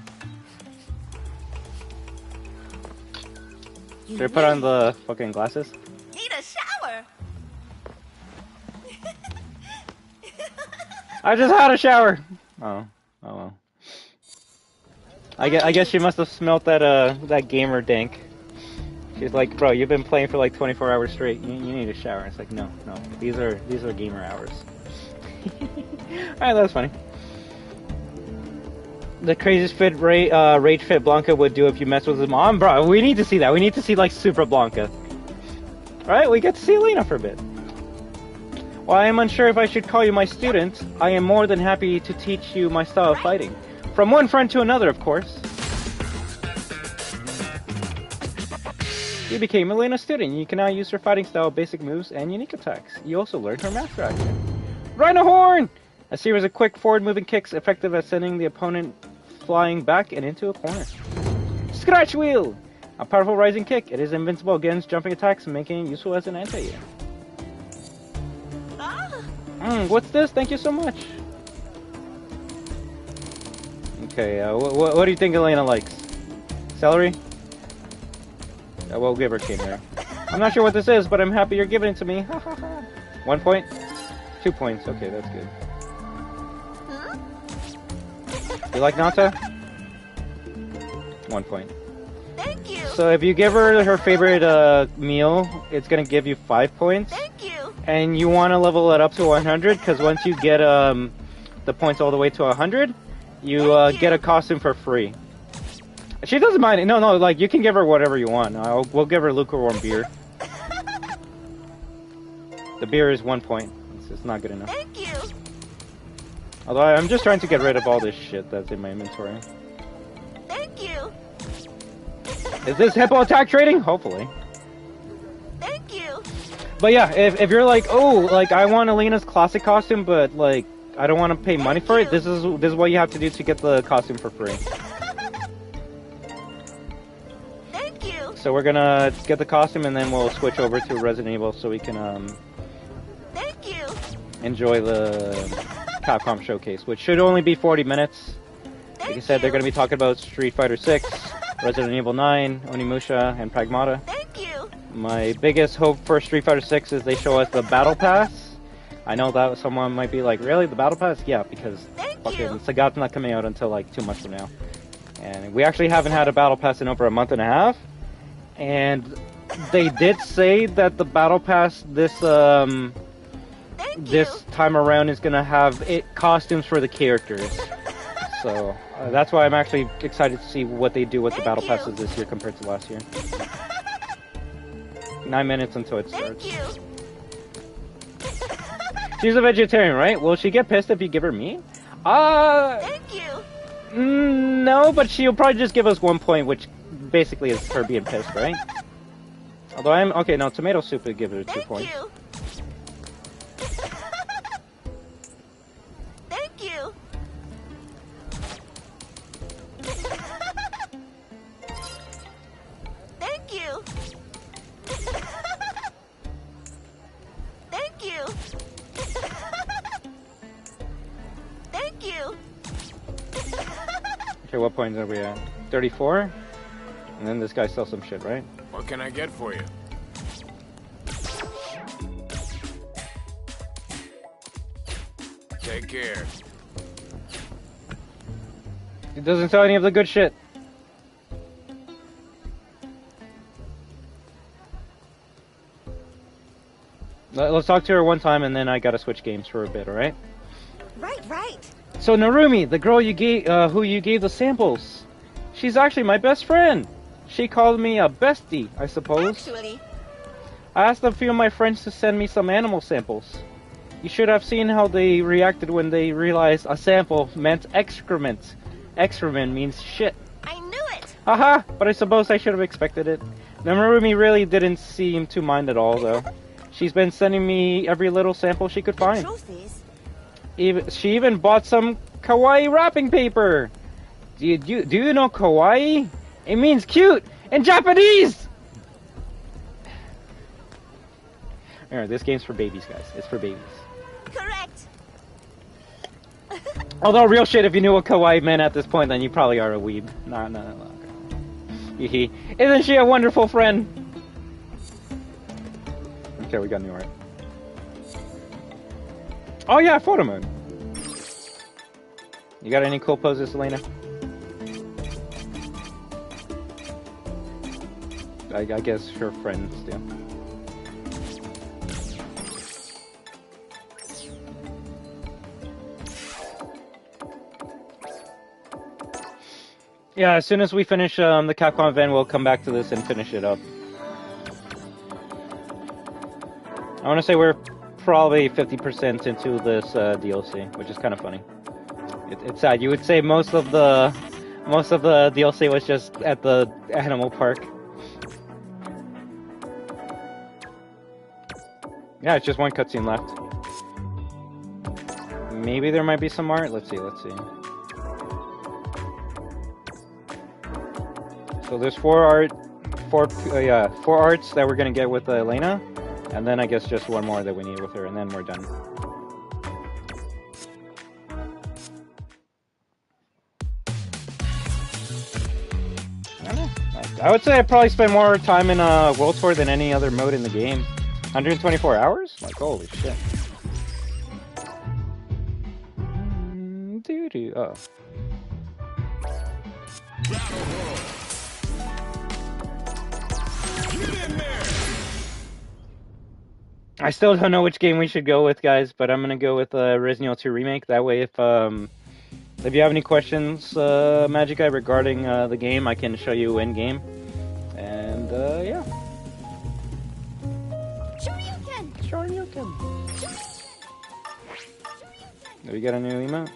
Should I put on the fucking glasses? Need a shower. I just had a shower. Oh well. I guess she must have smelt that gamer dank. She's like, bro, you've been playing for like 24 hours straight. You need a shower. It's like, no. These are gamer hours. Alright, that was funny. The craziest fit rage fit Blanca would do if you mess with his mom. Bro, we need to see that. We need to see like Super Blanca. Right? We get to see Elena for a bit. While I am unsure if I should call you my student, I am more than happy to teach you my style of fighting. From one friend to another, of course. You became Elena's student. You can now use her fighting style, basic moves, and unique attacks. You also learned her master action. Rhino Horn! A series of quick forward-moving kicks effective at sending the opponent flying back and into a corner. Scratch Wheel! A powerful rising kick. It is invincible against jumping attacks, making it useful as an anti-air. What's this? Thank you so much. Okay, what do you think Elena likes? Celery? We'll give her cane. I'm not sure what this is, but I'm happy you're giving it to me. 1 point? 2 points. Okay, that's good. You like Nata? 1 point. Thank you. So if you give her her favorite meal, it's gonna give you 5 points. Thank you. And you want to level it up to 100, because once you get the points all the way to 100, you get a costume for free. She doesn't mind it. No, like, you can give her whatever you want. We'll give her lukewarm beer. The beer is 1 point. It's not good enough. Thank you. Although I'm just trying to get rid of all this shit that's in my inventory. Thank you. Is this hippo attack trading? Hopefully. Thank you. But yeah, if you're like, oh, like, I want Elena's classic costume, but, like, I don't want to pay money for it, this is what you have to do to get the costume for free. Thank you. So we're gonna get the costume, and then we'll switch over to Resident Evil so we can, Thank you. enjoy the Capcom showcase, which should only be 40 minutes. Like I said, they're gonna be talking about Street Fighter 6, Resident Evil 9, Onimusha, and Pragmata. Thank you. My biggest hope for Street Fighter 6 is they show us the Battle Pass. I know that someone might be like, really? The Battle Pass? Yeah, because fucking Sagat's not coming out until like 2 months from now. And we actually haven't had a Battle Pass in over a month and a half. And they did say that the Battle Pass this time around is gonna have costumes for the characters. So that's why I'm actually excited to see what they do with the Battle Passes this year compared to last year. 9 minutes until it starts. Thank you. She's a vegetarian, right? Will she get pissed if you give her meat? Thank you. No, but she'll probably just give us 1 point, which basically is her being pissed, right? Although okay, no, tomato soup would give her 2 points. You. Thank you. Thank you. Thank you. Thank you. Okay, what points are we at? 34? And then this guy sells some shit, right? What can I get for you? Take care. It doesn't sell any of the good shit. Let's talk to her one time, and then I gotta switch games for a bit, alright? Right. So Narumi, the girl you gave, who you gave the samples, she's actually my best friend. She called me a bestie, I suppose. Actually, I asked a few of my friends to send me some animal samples. You should have seen how they reacted when they realized a sample meant excrement. Excrement means shit. I knew it. Haha, but I suppose I should have expected it. Narumi really didn't seem to mind at all, though. She's been sending me every little sample she could find. Truth is, She even bought some kawaii wrapping paper. Do you know kawaii? It means cute in Japanese. Alright, this game's for babies, guys. It's for babies. correct. Although, real shit, if you knew what kawaii meant at this point, then you probably are a weeb. No. Okay. Isn't she a wonderful friend? Okay, we got new art. Oh yeah, photo mode. You got any cool poses, Elena? I guess her friends do. Yeah, as soon as we finish the Capcom event, we'll come back to this and finish it up. I want to say we're probably 50% into this DLC, which is kind of funny. It's sad. You would say most of the DLC was just at the animal park. Yeah, it's just one cutscene left. Maybe there might be some art. Let's see. So there's 4 art. 4 arts that we're gonna get with Elena, and then I guess just one more that we need with her, and then we're done. I don't know. I would say I probably spend more time in World Tour than any other mode in the game. 124 hours? Like, holy shit. Doo-doo. Oh. I still don't know which game we should go with, guys, but I'm gonna go with Resident Evil 2 Remake. That way, if you have any questions, Magic Guy, regarding the game, I can show you in game. And yeah. Shoryuken. Do we get a new emote?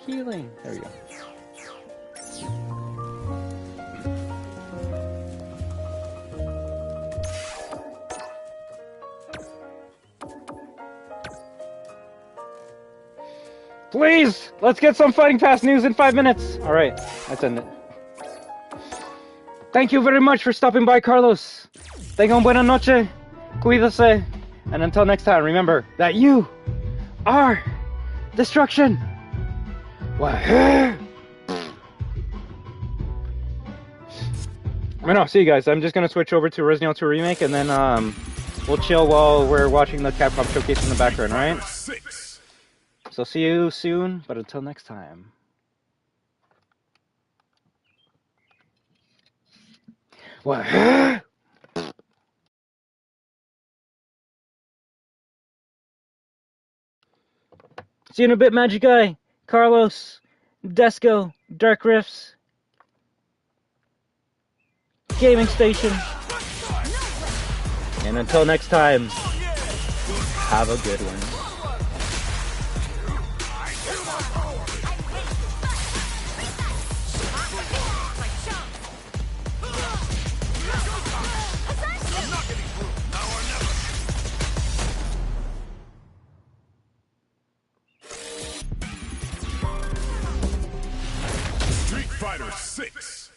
Healing. There we go. Please! Let's get some Fighting Pass news in 5 minutes! Alright, let's end it. Thank you very much for stopping by, Carlos. Tengan buena noche. Cuídase. And until next time, remember that you are destruction. WAHOO! No, see you guys. I'm just gonna switch over to Resident Evil 2 Remake, and then we'll chill while we're watching the Capcom showcase in the background, alright? So see you soon, but until next time. WAHOO! See you in a bit, Magic Guy, Carlos, Desco, Dark Rifts, Gaming Station. And until next time, have a good one. Fighter 6.